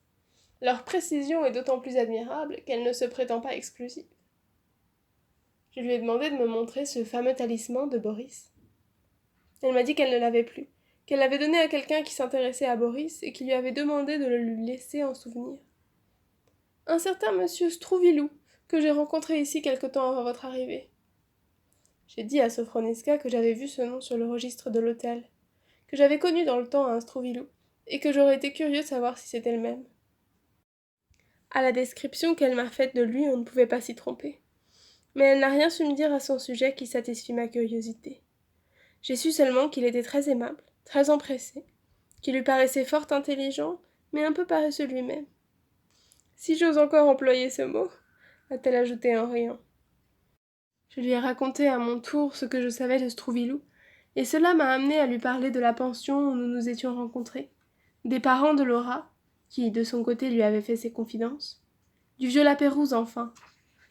Leur précision est d'autant plus admirable qu'elle ne se prétend pas exclusive. Je lui ai demandé de me montrer ce fameux talisman de Boris. Elle m'a dit qu'elle ne l'avait plus, qu'elle l'avait donné à quelqu'un qui s'intéressait à Boris et qui lui avait demandé de le lui laisser en souvenir. Un certain monsieur Strouvilou, que j'ai rencontré ici quelque temps avant votre arrivée. J'ai dit à Sophroniska que j'avais vu ce nom sur le registre de l'hôtel, que j'avais connu dans le temps un Strouvilou, et que j'aurais été curieux de savoir si c'était le même. À la description qu'elle m'a faite de lui, on ne pouvait pas s'y tromper. Mais elle n'a rien su me dire à son sujet qui satisfit ma curiosité. J'ai su seulement qu'il était très aimable, très empressé, qu'il lui paraissait fort intelligent, mais un peu paresseux lui-même. Si j'ose encore employer ce mot, a-t-elle ajouté en riant. Je lui ai raconté à mon tour ce que je savais de Strouvilou, et cela m'a amené à lui parler de la pension où nous nous étions rencontrés, des parents de Laura, qui de son côté lui avait fait ses confidences, du vieux Lapérouse enfin,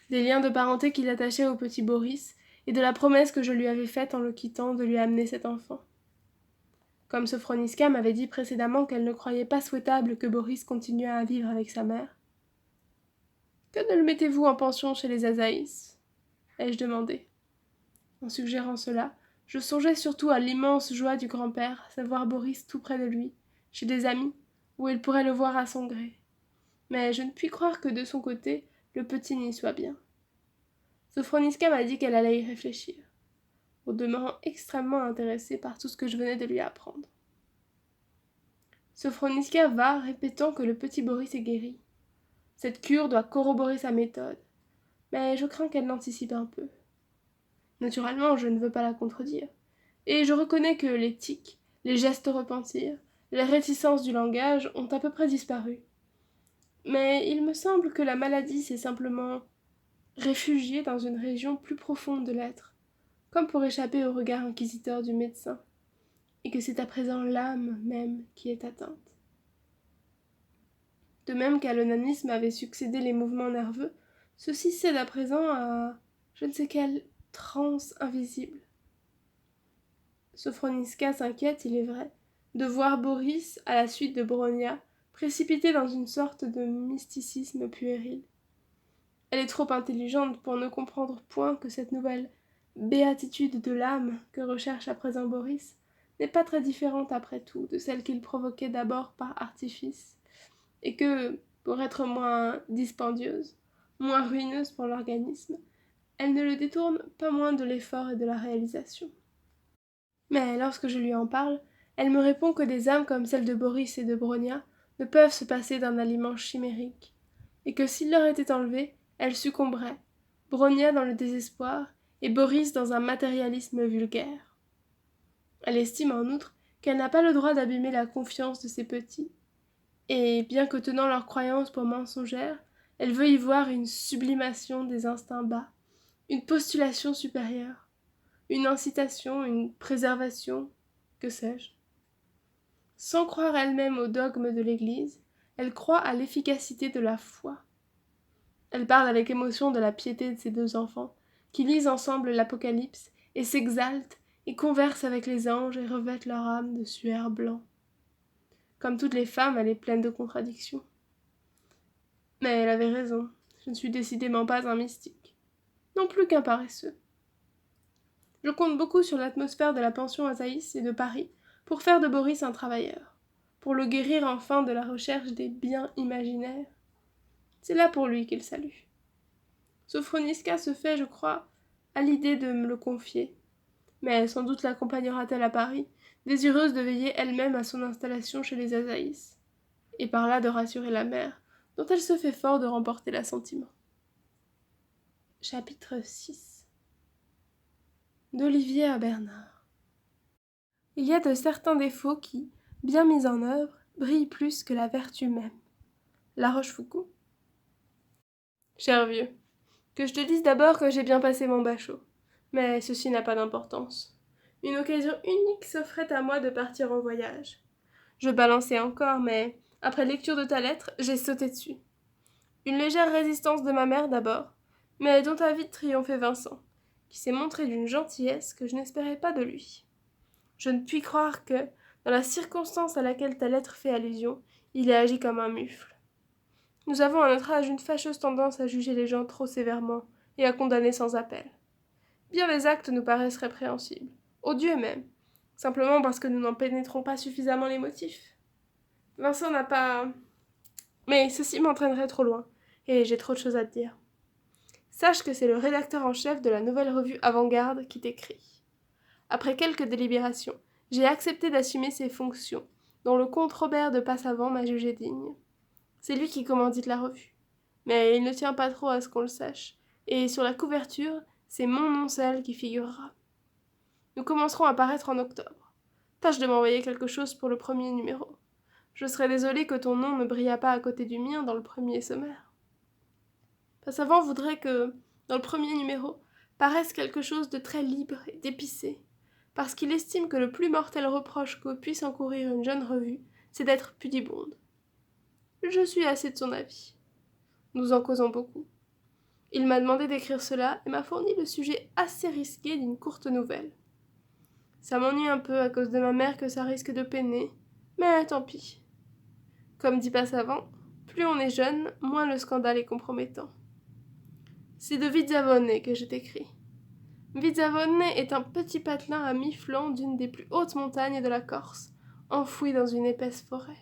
des liens de parenté qui l'attachaient au petit Boris, et de la promesse que je lui avais faite en le quittant de lui amener cet enfant. Comme Sophroniska m'avait dit précédemment qu'elle ne croyait pas souhaitable que Boris continuât à vivre avec sa mère. « Que ne le mettez-vous en pension chez les Azaïs » ai-je demandé. En suggérant cela, je songeais surtout à l'immense joie du grand-père, savoir Boris tout près de lui, chez des amis, où il pourrait le voir à son gré. Mais je ne puis croire que de son côté, le petit n'y soit bien. Sophroniska m'a dit qu'elle allait y réfléchir, au demeurant extrêmement intéressée par tout ce que je venais de lui apprendre. Sophroniska va, répétant que le petit Boris est guéri. Cette cure doit corroborer sa méthode, mais je crains qu'elle l'anticipe un peu. Naturellement, je ne veux pas la contredire, et je reconnais que les tics, les gestes repentirs, les réticences du langage ont à peu près disparu. Mais il me semble que la maladie s'est simplement réfugiée dans une région plus profonde de l'être, comme pour échapper au regard inquisiteur du médecin, et que c'est à présent l'âme même qui est atteinte. De même qu'à l'onanisme avaient succédé les mouvements nerveux, ceci cède à présent à je ne sais quelle transe invisible. Sophroniska s'inquiète, il est vrai, de voir Boris, à la suite de Bronia, précipité dans une sorte de mysticisme puéril. Elle est trop intelligente pour ne comprendre point que cette nouvelle béatitude de l'âme que recherche à présent Boris n'est pas très différente après tout de celle qu'il provoquait d'abord par artifice, et que, pour être moins dispendieuse, moins ruineuse pour l'organisme, elle ne le détourne pas moins de l'effort et de la réalisation. Mais lorsque je lui en parle, elle me répond que des âmes comme celles de Boris et de Bronia ne peuvent se passer d'un aliment chimérique, et que s'il leur était enlevé, elles succomberaient, Bronia dans le désespoir et Boris dans un matérialisme vulgaire. Elle estime en outre qu'elle n'a pas le droit d'abîmer la confiance de ses petits, et bien que tenant leurs croyances pour mensongères, elle veut y voir une sublimation des instincts bas, une postulation supérieure, une incitation, une préservation, que sais-je. Sans croire elle-même au dogme de l'Église, elle croit à l'efficacité de la foi. Elle parle avec émotion de la piété de ses deux enfants, qui lisent ensemble l'Apocalypse et s'exaltent et conversent avec les anges et revêtent leur âme de suaire blanc. Comme toutes les femmes, elle est pleine de contradictions. Mais elle avait raison, je ne suis décidément pas un mystique, non plus qu'un paresseux. Je compte beaucoup sur l'atmosphère de la pension Azaïs et de Paris pour faire de Boris un travailleur, pour le guérir enfin de la recherche des biens imaginaires. C'est là pour lui qu'il salue. Sophroniska se fait, je crois, à l'idée de me le confier. Mais sans doute l'accompagnera-t-elle à Paris, désireuse de veiller elle-même à son installation chez les Azaïs, et par là de rassurer la mère, dont elle se fait fort de remporter l'assentiment. Chapitre 6. D'Olivier à Bernard. Il y a de certains défauts qui, bien mis en œuvre, brillent plus que la vertu même. La Rochefoucauld. Cher vieux, que je te dise d'abord que j'ai bien passé mon bachot, mais ceci n'a pas d'importance. Une occasion unique s'offrait à moi de partir en voyage. Je balançais encore, mais, après lecture de ta lettre, j'ai sauté dessus. Une légère résistance de ma mère d'abord, mais dont a vite triomphé Vincent, qui s'est montré d'une gentillesse que je n'espérais pas de lui. Je ne puis croire que, dans la circonstance à laquelle ta lettre fait allusion, il ait agi comme un mufle. Nous avons à notre âge une fâcheuse tendance à juger les gens trop sévèrement et à condamner sans appel. Bien des actes nous paraissent répréhensibles, odieux même, simplement parce que nous n'en pénétrons pas suffisamment les motifs. Vincent n'a pas... Mais ceci m'entraînerait trop loin, et j'ai trop de choses à te dire. Sache que c'est le rédacteur en chef de la nouvelle revue Avant-Garde qui t'écrit. Après quelques délibérations, j'ai accepté d'assumer ses fonctions, dont le comte Robert de Passavant m'a jugé digne. C'est lui qui commandite la revue. Mais il ne tient pas trop à ce qu'on le sache, et sur la couverture, c'est mon nom seul qui figurera. Nous commencerons à paraître en octobre. Tâche de m'envoyer quelque chose pour le premier numéro. Je serais désolée que ton nom ne brillât pas à côté du mien dans le premier sommaire. Passavant voudrait que, dans le premier numéro, paraisse quelque chose de très libre et d'épicé, parce qu'il estime que le plus mortel reproche que puisse encourir une jeune revue, c'est d'être pudibonde. Je suis assez de son avis. Nous en causons beaucoup. Il m'a demandé d'écrire cela et m'a fourni le sujet assez risqué d'une courte nouvelle. Ça m'ennuie un peu à cause de ma mère que ça risque de peiner, mais tant pis. Comme dit Passavant, plus on est jeune, moins le scandale est compromettant. C'est de Vizzavone que je t'écris. Vizzavone est un petit patelin à mi-flanc d'une des plus hautes montagnes de la Corse, enfoui dans une épaisse forêt.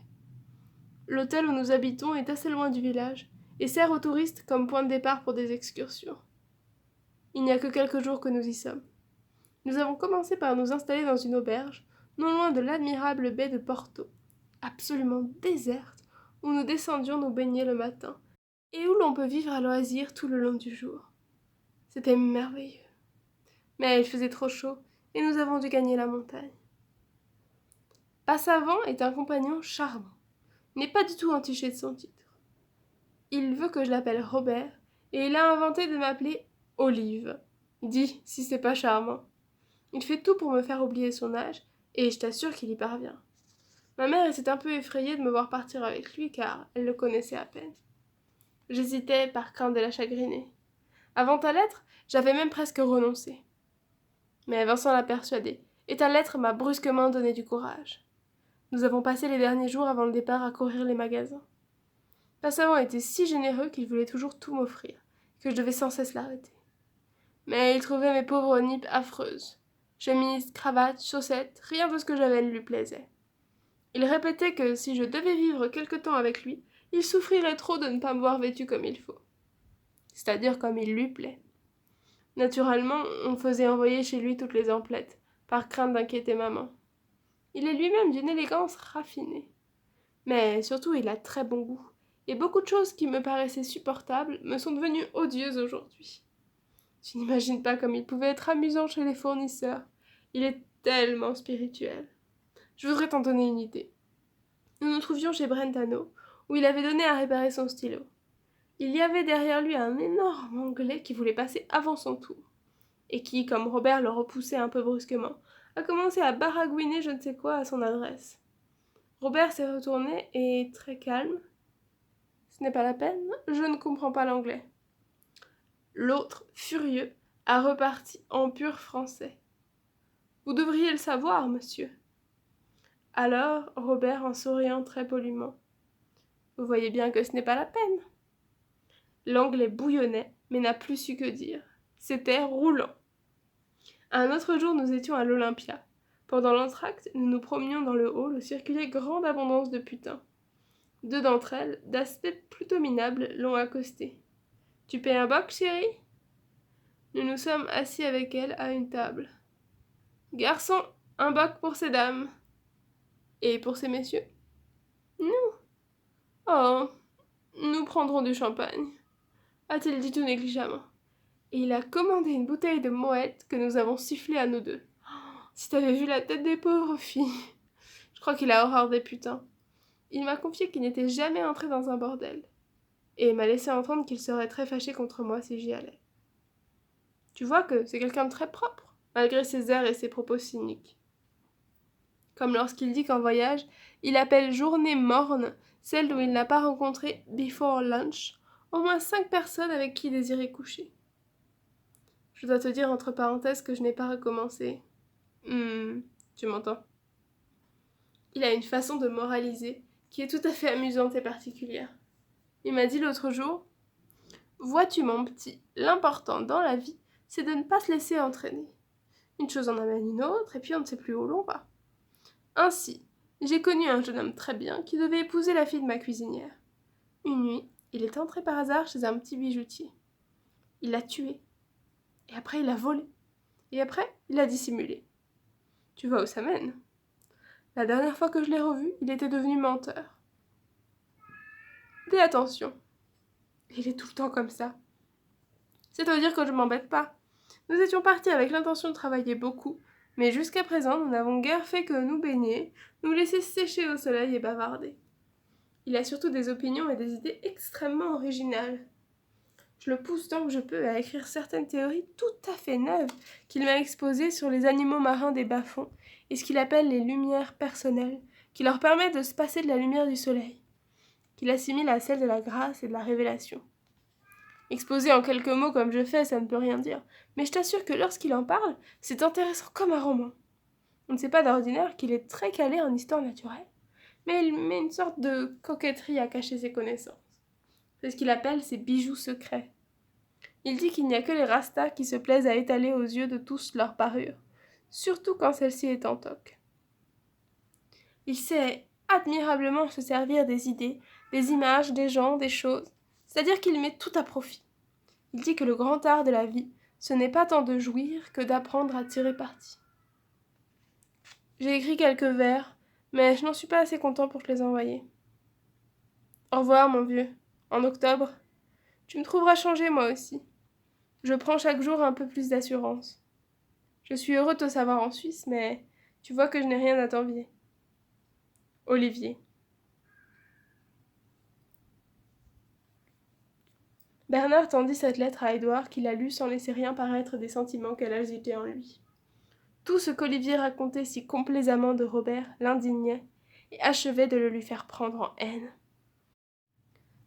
L'hôtel où nous habitons est assez loin du village et sert aux touristes comme point de départ pour des excursions. Il n'y a que quelques jours que nous y sommes. Nous avons commencé par nous installer dans une auberge, non loin de l'admirable baie de Porto, absolument déserte, où nous descendions nous baigner le matin, et où l'on peut vivre à loisir tout le long du jour. C'était merveilleux. Mais il faisait trop chaud, et nous avons dû gagner la montagne. Passavant est un compagnon charmant. Il n'est pas du tout entiché de son titre. Il veut que je l'appelle Robert, et il a inventé de m'appeler Olive. Dis, si c'est pas charmant. Il fait tout pour me faire oublier son âge, et je t'assure qu'il y parvient. Ma mère était un peu effrayée de me voir partir avec lui, car elle le connaissait à peine. J'hésitais par crainte de la chagriner. Avant ta lettre, j'avais même presque renoncé. Mais Vincent l'a persuadé, et ta lettre m'a brusquement donné du courage. Nous avons passé les derniers jours avant le départ à courir les magasins. Passavant était si généreux qu'il voulait toujours tout m'offrir, que je devais sans cesse l'arrêter. Mais il trouvait mes pauvres nippes affreuses. Chemise, cravate, chaussettes, rien de ce que j'avais ne lui plaisait. Il répétait que si je devais vivre quelque temps avec lui, il souffrirait trop de ne pas me voir vêtue comme il faut. C'est-à-dire comme il lui plaît. Naturellement, on faisait envoyer chez lui toutes les emplettes, par crainte d'inquiéter maman. Il est lui-même d'une élégance raffinée. Mais surtout, il a très bon goût, et beaucoup de choses qui me paraissaient supportables me sont devenues odieuses aujourd'hui. Tu n'imagines pas comme il pouvait être amusant chez les fournisseurs. Il est tellement spirituel. Je voudrais t'en donner une idée. Nous nous trouvions chez Brentano, où il avait donné à réparer son stylo. Il y avait derrière lui un énorme Anglais qui voulait passer avant son tour, et qui, comme Robert le repoussait un peu brusquement, a commencé à baragouiner je ne sais quoi à son adresse. Robert s'est retourné et, très calme, « Ce n'est pas la peine, je ne comprends pas l'anglais. » L'autre, furieux, a reparti en pur français. « Vous devriez le savoir, monsieur. » Alors, Robert, en souriant très poliment, « Vous voyez bien que ce n'est pas la peine. » L'anglais bouillonnait, mais n'a plus su que dire. C'était roulant. Un autre jour, nous étions à l'Olympia. Pendant l'entracte, nous nous promenions dans le hall où circulait grande abondance de putains. 2 d'entre elles, d'aspect plutôt minable, l'ont accostée. « Tu payes un bock, chérie ?» Nous nous sommes assis avec elle à une table. « Garçon, un bock pour ces dames. »« Et pour ces messieurs ?»« Nous. Oh, nous prendrons du champagne. » a-t-il dit tout négligemment. Et il a commandé une bouteille de moët que nous avons sifflée à nous deux. Si t'avais vu la tête des pauvres filles. Je crois qu'il a horreur des putains. Il m'a confié qu'il n'était jamais entré dans un bordel. Et m'a laissé entendre qu'il serait très fâché contre moi si j'y allais. Tu vois que c'est quelqu'un de très propre, malgré ses airs et ses propos cyniques. Comme lorsqu'il dit qu'en voyage, il appelle journée morne celle où il n'a pas rencontré before lunch au moins 5 personnes avec qui il désirait coucher. Je dois te dire entre parenthèses que je n'ai pas recommencé. Tu m'entends? Il a une façon de moraliser qui est tout à fait amusante et particulière. Il m'a dit l'autre jour « Vois-tu mon petit, l'important dans la vie, c'est de ne pas se laisser entraîner. Une chose en amène une autre et puis on ne sait plus où l'on va. Ainsi, j'ai connu un jeune homme très bien qui devait épouser la fille de ma cuisinière. Une nuit, il est entré par hasard chez un petit bijoutier. Il l'a tué. Et après, il l'a volé. Et après, il a dissimulé. Tu vois où ça mène? La dernière fois que je l'ai revu, il était devenu menteur. Fais attention. Il est tout le temps comme ça. C'est-à-dire que je m'embête pas. Nous étions partis avec l'intention de travailler beaucoup, mais jusqu'à présent, nous n'avons guère fait que nous baigner, nous laisser sécher au soleil et bavarder. Il a surtout des opinions et des idées extrêmement originales. Je le pousse tant que je peux à écrire certaines théories tout à fait neuves qu'il m'a exposées sur les animaux marins des bas-fonds et ce qu'il appelle les lumières personnelles, qui leur permettent de se passer de la lumière du soleil, qu'il assimile à celle de la grâce et de la révélation. Exposé en quelques mots comme je fais, ça ne peut rien dire, mais je t'assure que lorsqu'il en parle, c'est intéressant comme un roman. On ne sait pas d'ordinaire qu'il est très calé en histoire naturelle, mais il met une sorte de coquetterie à cacher ses connaissances. C'est ce qu'il appelle ses bijoux secrets. Il dit qu'il n'y a que les rastas qui se plaisent à étaler aux yeux de tous leur parure, surtout quand celle-ci est en toque. Il sait admirablement se servir des idées, des images, des gens, des choses, c'est-à-dire qu'il met tout à profit. Il dit que le grand art de la vie, ce n'est pas tant de jouir que d'apprendre à tirer parti. J'ai écrit quelques vers, mais je n'en suis pas assez content pour te les envoyer. Au revoir, mon vieux. En octobre, tu me trouveras changé, moi aussi. Je prends chaque jour un peu plus d'assurance. Je suis heureux de te savoir en Suisse, mais tu vois que je n'ai rien à t'envier. Olivier. Bernard tendit cette lettre à Édouard qui la lut sans laisser rien paraître des sentiments qu'elle agitait en lui. Tout ce qu'Olivier racontait si complaisamment de Robert l'indignait et achevait de le lui faire prendre en haine.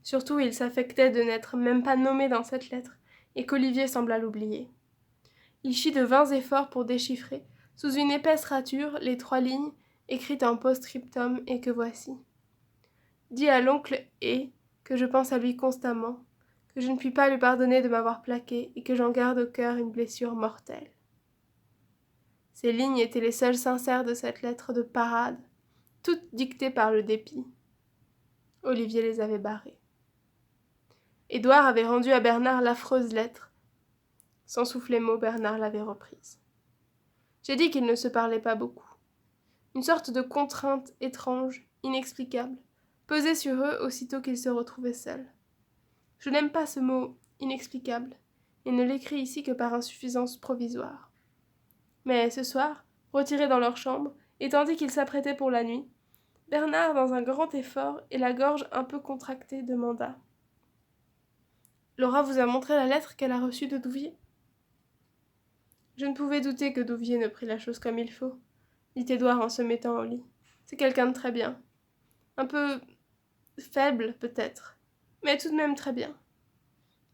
Surtout, il s'affectait de n'être même pas nommé dans cette lettre et qu'Olivier sembla l'oublier. Il fit de vains efforts pour déchiffrer, sous une épaisse rature, les 3 lignes écrites en post-scriptum et que voici. Dis à l'oncle E que je pense à lui constamment, que je ne puis pas lui pardonner de m'avoir plaqué et que j'en garde au cœur une blessure mortelle. Ces lignes étaient les seules sincères de cette lettre de parade, toutes dictées par le dépit. Olivier les avait barrées. Édouard avait rendu à Bernard l'affreuse lettre. Sans souffler mot, Bernard l'avait reprise. J'ai dit qu'ils ne se parlaient pas beaucoup. Une sorte de contrainte étrange, inexplicable, pesait sur eux aussitôt qu'ils se retrouvaient seuls. Je n'aime pas ce mot inexplicable, et ne l'écris ici que par insuffisance provisoire. Mais ce soir, retirés dans leur chambre, et tandis qu'ils s'apprêtaient pour la nuit, Bernard, dans un grand effort et la gorge un peu contractée, demanda « Laura vous a montré la lettre qu'elle a reçue de Douvier ?» Je ne pouvais douter que Douvier ne prît la chose comme il faut, dit Édouard en se mettant au lit. C'est quelqu'un de très bien. Un peu faible, peut-être, mais tout de même très bien.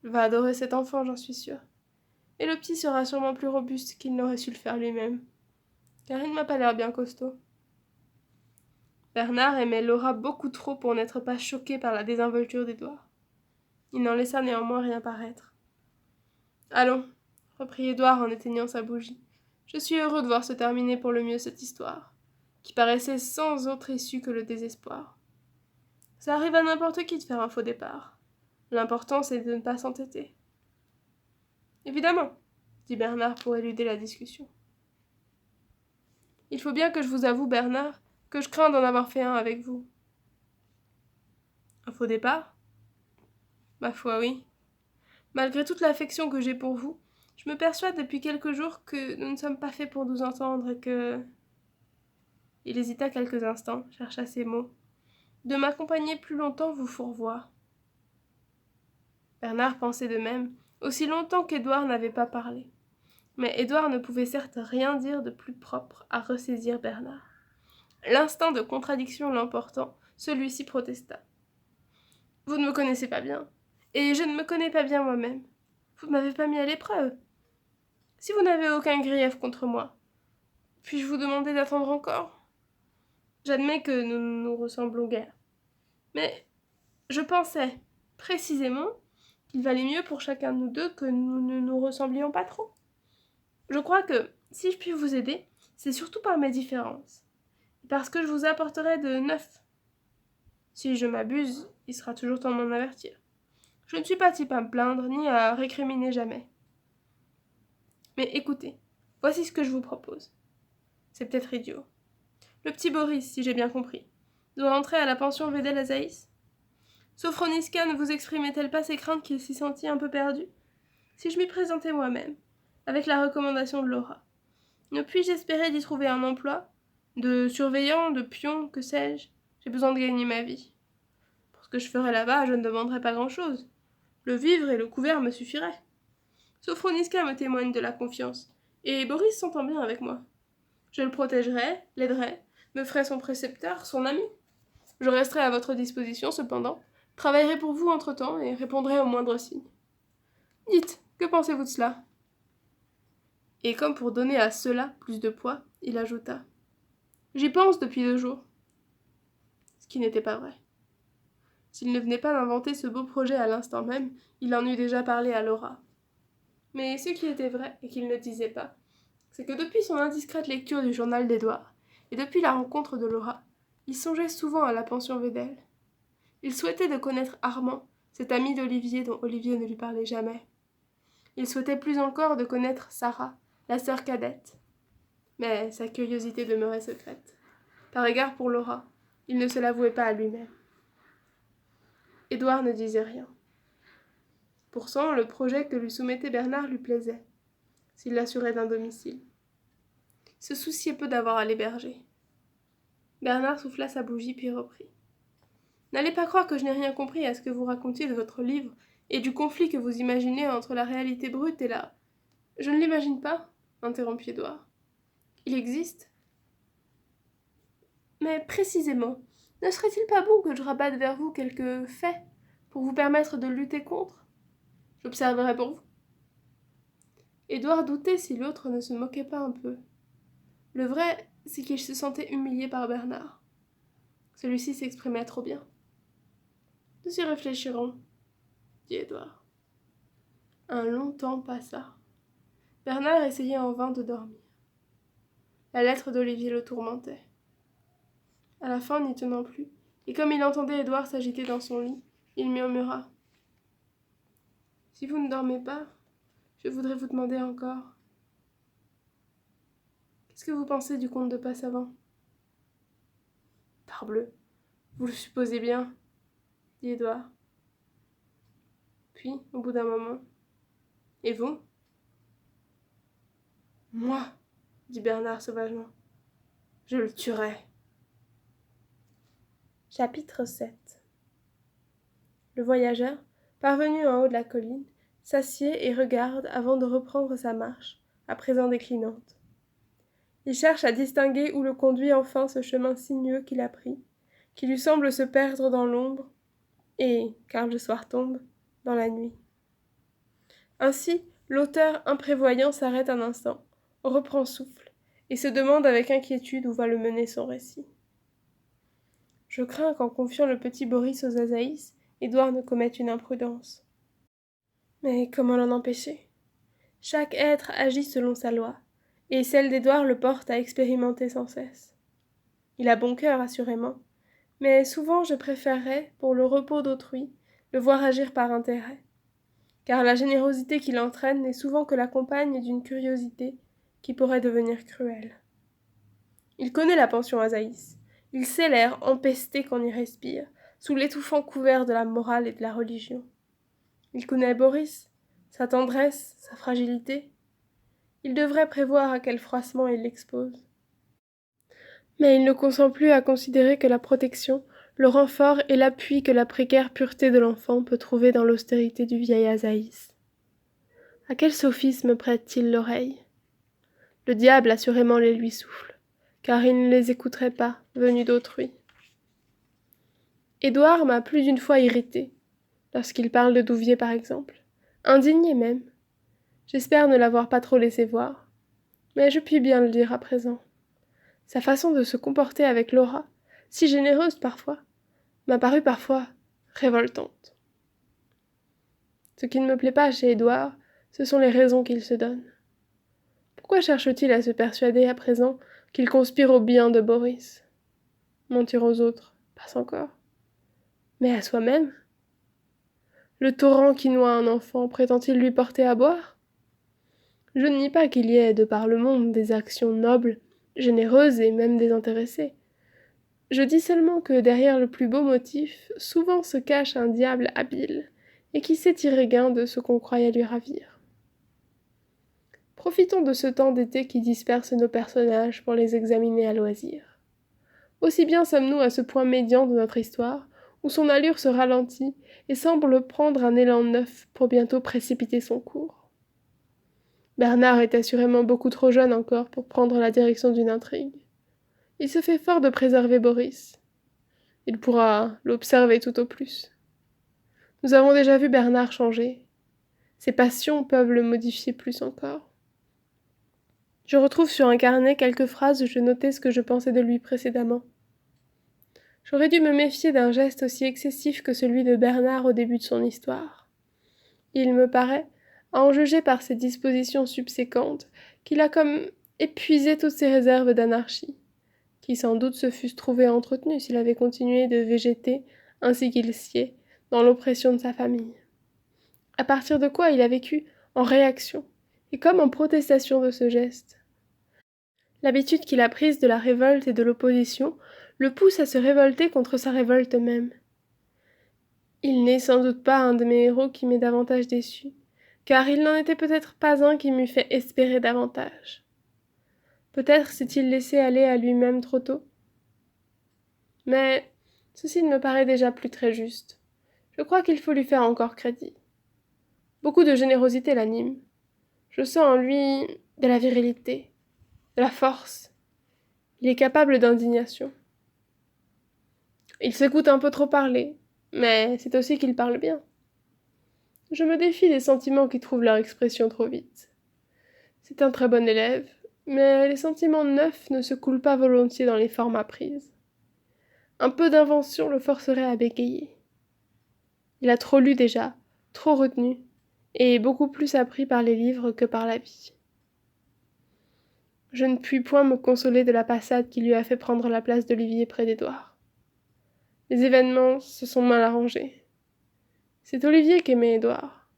Il va adorer cet enfant, j'en suis sûre. Et le petit sera sûrement plus robuste qu'il n'aurait su le faire lui-même, car il ne m'a pas l'air bien costaud. Bernard aimait Laura beaucoup trop pour n'être pas choqué par la désinvolture d'Édouard. Il n'en laissa néanmoins rien paraître. « Allons, reprit Édouard en éteignant sa bougie. Je suis heureux de voir se terminer pour le mieux cette histoire, qui paraissait sans autre issue que le désespoir. Ça arrive à n'importe qui de faire un faux départ. L'important, c'est de ne pas s'entêter. Évidemment, dit Bernard pour éluder la discussion. Il faut bien que je vous avoue, Bernard, que je crains d'en avoir fait un avec vous. Un faux départ? Ma foi, oui. Malgré toute l'affection que j'ai pour vous, je me persuade depuis quelques jours que nous ne sommes pas faits pour nous entendre et que... Il hésita quelques instants, chercha ses mots. De m'accompagner plus longtemps vous fourvoie. Bernard pensait de même, aussi longtemps qu'Édouard n'avait pas parlé. Mais Édouard ne pouvait certes rien dire de plus propre à ressaisir Bernard. L'instinct de contradiction l'emportant, celui-ci protesta. Vous ne me connaissez pas bien, et je ne me connais pas bien moi-même. Vous ne m'avez pas mis à l'épreuve. Si vous n'avez aucun grief contre moi, puis-je vous demander d'attendre encore? J'admets que nous ne nous ressemblons guère. Mais je pensais, précisément, qu'il valait mieux pour chacun de nous deux que nous ne nous ressemblions pas trop. Je crois que, si je puis vous aider, c'est surtout par mes différences, parce que je vous apporterai de neuf. Si je m'abuse, il sera toujours temps de m'en avertir. Je ne suis pas type à me plaindre, ni à récriminer jamais. Mais écoutez, voici ce que je vous propose. C'est peut-être idiot. Le petit Boris, si j'ai bien compris, doit entrer à la pension Vedel à Zaïs. Sophroniska ne vous exprimait-elle pas ses craintes qu'il s'y sentit un peu perdu? Si je m'y présentais moi-même, avec la recommandation de Laura, ne puis-je espérer d'y trouver un emploi? De surveillant, de pion, que sais-je? J'ai besoin de gagner ma vie. Pour ce que je ferai là-bas, je ne demanderai pas grand-chose. Le vivre et le couvert me suffiraient. Sophroniska me témoigne de la confiance, et Boris s'entend bien avec moi. Je le protégerai, l'aiderai, me ferai son précepteur, son ami. Je resterai à votre disposition, cependant, travaillerai pour vous entre-temps et répondrai au moindre signe. Dites, que pensez-vous de cela? Et comme pour donner à cela plus de poids, il ajouta. J'y pense depuis 2 jours. Ce qui n'était pas vrai. S'il ne venait pas d'inventer ce beau projet à l'instant même, il en eût déjà parlé à Laura. Mais ce qui était vrai, et qu'il ne disait pas, c'est que depuis son indiscrète lecture du journal d'Édouard, et depuis la rencontre de Laura, il songeait souvent à la pension Vedel. Il souhaitait de connaître Armand, cet ami d'Olivier dont Olivier ne lui parlait jamais. Il souhaitait plus encore de connaître Sarah, la sœur cadette. Mais sa curiosité demeurait secrète. Par égard pour Laura, il ne se l'avouait pas à lui-même. Édouard ne disait rien. Pourtant, le projet que lui soumettait Bernard lui plaisait, s'il l'assurait d'un domicile. Il se souciait peu d'avoir à l'héberger. Bernard souffla sa bougie puis reprit. N'allez pas croire que je n'ai rien compris à ce que vous racontiez de votre livre et du conflit que vous imaginez entre la réalité brute et la... Je ne l'imagine pas, interrompit Édouard. Il existe. Mais précisément, ne serait-il pas bon que je rabatte vers vous quelques faits pour vous permettre de lutter contre? J'observerai pour vous. Édouard doutait si l'autre ne se moquait pas un peu. Le vrai, c'est qu'il se sentait humilié par Bernard. Celui-ci s'exprimait trop bien. Nous y réfléchirons, dit Édouard. Un long temps passa. Bernard essayait en vain de dormir. La lettre d'Olivier le tourmentait. À la fin, n'y tenant plus, et comme il entendait Édouard s'agiter dans son lit, il murmura. Si vous ne dormez pas, je voudrais vous demander encore. Qu'est-ce que vous pensez du comte de Passavant? Parbleu, vous le supposez bien, dit Édouard. Puis, au bout d'un moment, et vous? Moi, dit Bernard sauvagement, je le tuerai. Chapitre 7. Le voyageur, parvenu en haut de la colline, s'assied et regarde avant de reprendre sa marche, à présent déclinante. Il cherche à distinguer où le conduit enfin ce chemin sinueux qu'il a pris, qui lui semble se perdre dans l'ombre, et, car le soir tombe, dans la nuit. Ainsi, l'auteur imprévoyant s'arrête un instant, reprend souffle, et se demande avec inquiétude où va le mener son récit. Je crains qu'en confiant le petit Boris aux Azaïs, Édouard ne commette une imprudence. Mais comment l'en empêcher? Chaque être agit selon sa loi, et celle d'Édouard le porte à expérimenter sans cesse. Il a bon cœur, assurément, Mais souvent je préférerais, pour le repos d'autrui, le voir agir par intérêt, car la générosité qu'il entraîne n'est souvent que la compagne d'une curiosité qui pourrait devenir cruelle. Il connaît la pension Azaïs, il sait l'air empesté qu'on y respire, sous l'étouffant couvert de la morale et de la religion. Il connaît Boris, sa tendresse, sa fragilité. Il devrait prévoir à quel froissement il l'expose. Mais il ne consent plus à considérer que la protection, le renfort et l'appui que la précaire pureté de l'enfant peut trouver dans l'austérité du vieil Azaïs. À quel sophisme prête-t-il l'oreille? Le diable assurément les lui souffle, car il ne les écouterait pas, venus d'autrui. Édouard m'a plus d'une fois irrité, lorsqu'il parle de Douvier par exemple, indigné même. J'espère ne l'avoir pas trop laissé voir, mais je puis bien le dire à présent. Sa façon de se comporter avec Laura, si généreuse parfois, m'a paru parfois révoltante. Ce qui ne me plaît pas chez Édouard, ce sont les raisons qu'il se donne. Pourquoi cherche-t-il à se persuader à présent qu'il conspire au bien de Boris? Mentir aux autres, passe encore. Mais à soi-même? Le torrent qui noie un enfant prétend-il lui porter à boire? Je ne nie pas qu'il y ait de par le monde des actions nobles, généreuses et même désintéressées. Je dis seulement que derrière le plus beau motif, souvent se cache un diable habile, et qui sait tirer gain de ce qu'on croyait lui ravir. Profitons de ce temps d'été qui disperse nos personnages pour les examiner à loisir. Aussi bien sommes-nous à ce point médian de notre histoire, où son allure se ralentit et semble prendre un élan neuf pour bientôt précipiter son cours. Bernard est assurément beaucoup trop jeune encore pour prendre la direction d'une intrigue. Il se fait fort de préserver Boris. Il pourra l'observer tout au plus. Nous avons déjà vu Bernard changer. Ses passions peuvent le modifier plus encore. Je retrouve sur un carnet quelques phrases où je notais ce que je pensais de lui précédemment. J'aurais dû me méfier d'un geste aussi excessif que celui de Bernard au début de son histoire. Il me paraît, à en juger par ses dispositions subséquentes, qu'il a comme épuisé toutes ses réserves d'anarchie, qui sans doute se fussent trouvées entretenues s'il avait continué de végéter, ainsi qu'il sied, dans l'oppression de sa famille. À partir de quoi il a vécu en réaction, et comme en protestation de ce geste. L'habitude qu'il a prise de la révolte et de l'opposition le pousse à se révolter contre sa révolte même. Il n'est sans doute pas un de mes héros qui m'ait davantage déçu, car il n'en était peut-être pas un qui m'eût fait espérer davantage. Peut-être s'est-il laissé aller à lui-même trop tôt. Mais ceci ne me paraît déjà plus très juste. Je crois qu'il faut lui faire encore crédit. Beaucoup de générosité l'anime. Je sens en lui de la virilité, de la force. Il est capable d'indignation. Il s'écoute un peu trop parler, mais c'est aussi qu'il parle bien. Je me défie des sentiments qui trouvent leur expression trop vite. C'est un très bon élève, mais les sentiments neufs ne se coulent pas volontiers dans les formes apprises. Un peu d'invention le forcerait à bégayer. Il a trop lu déjà, trop retenu, et beaucoup plus appris par les livres que par la vie. Je ne puis point me consoler de la passade qui lui a fait prendre la place d'Olivier près d'Édouard. Les événements se sont mal arrangés. C'est Olivier qu'aimait Édouard.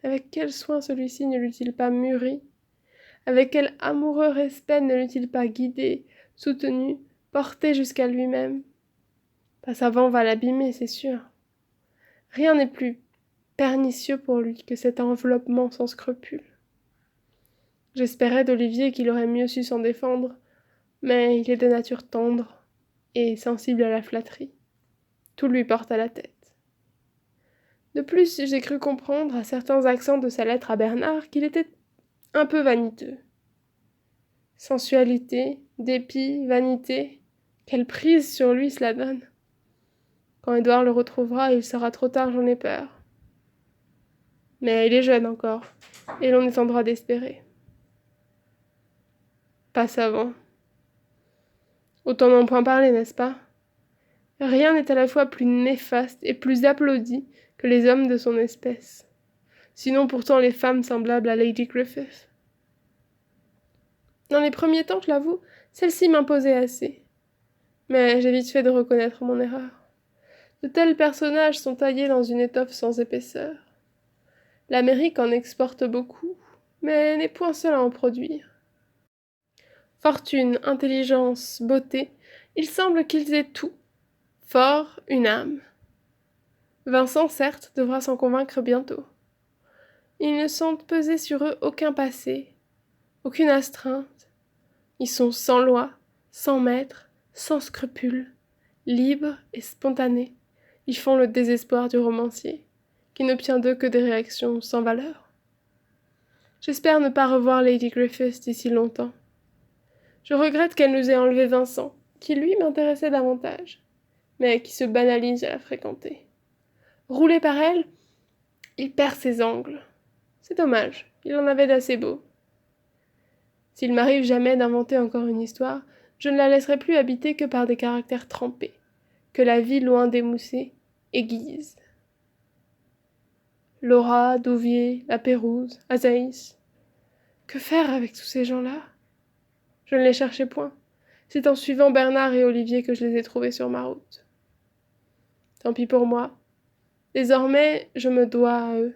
Avec quel soin celui-ci ne l'eût-il pas mûri? Avec quel amoureux respect ne l'eût-il pas guidé, soutenu, porté jusqu'à lui-même? Pas savant va l'abîmer, c'est sûr. Rien n'est plus pernicieux pour lui que cet enveloppement sans scrupule. J'espérais d'Olivier qu'il aurait mieux su s'en défendre, mais il est de nature tendre et sensible à la flatterie. Tout lui porte à la tête. De plus, j'ai cru comprendre à certains accents de sa lettre à Bernard qu'il était un peu vaniteux. Sensualité, dépit, vanité, quelle prise sur lui cela donne. Quand Édouard le retrouvera, il sera trop tard, j'en ai peur. Mais il est jeune encore, et l'on est en droit d'espérer. Pas savant. Autant n'en point parler, n'est-ce pas? Rien n'est à la fois plus néfaste et plus applaudi que les hommes de son espèce. Sinon pourtant les femmes semblables à Lady Griffith. Dans les premiers temps, je l'avoue, celle-ci m'imposait assez. Mais j'ai vite fait de reconnaître mon erreur. De tels personnages sont taillés dans une étoffe sans épaisseur. L'Amérique en exporte beaucoup, mais n'est point seule à en produire. Fortune, intelligence, beauté, il semble qu'ils aient tout. Fort, une âme. Vincent, certes, devra s'en convaincre bientôt. Ils ne sentent peser sur eux aucun passé, aucune astreinte. Ils sont sans loi, sans maître, sans scrupules, libres et spontanés. Ils font le désespoir du romancier, qui n'obtient d'eux que des réactions sans valeur. J'espère ne pas revoir Lady Griffiths d'ici longtemps. Je regrette qu'elle nous ait enlevé Vincent, qui lui m'intéressait davantage, mais qui se banalise à la fréquenter. Roulé par elle, il perd ses angles. C'est dommage, il en avait d'assez beaux. S'il m'arrive jamais d'inventer encore une histoire, je ne la laisserai plus habiter que par des caractères trempés, que la vie loin d'émousser aiguise. Laura, Douvier, la Pérouse, Azaïs. Que faire avec tous ces gens-là? Je ne les cherchais point. C'est en suivant Bernard et Olivier que je les ai trouvés sur ma route. Tant pis pour moi. Désormais, je me dois à eux.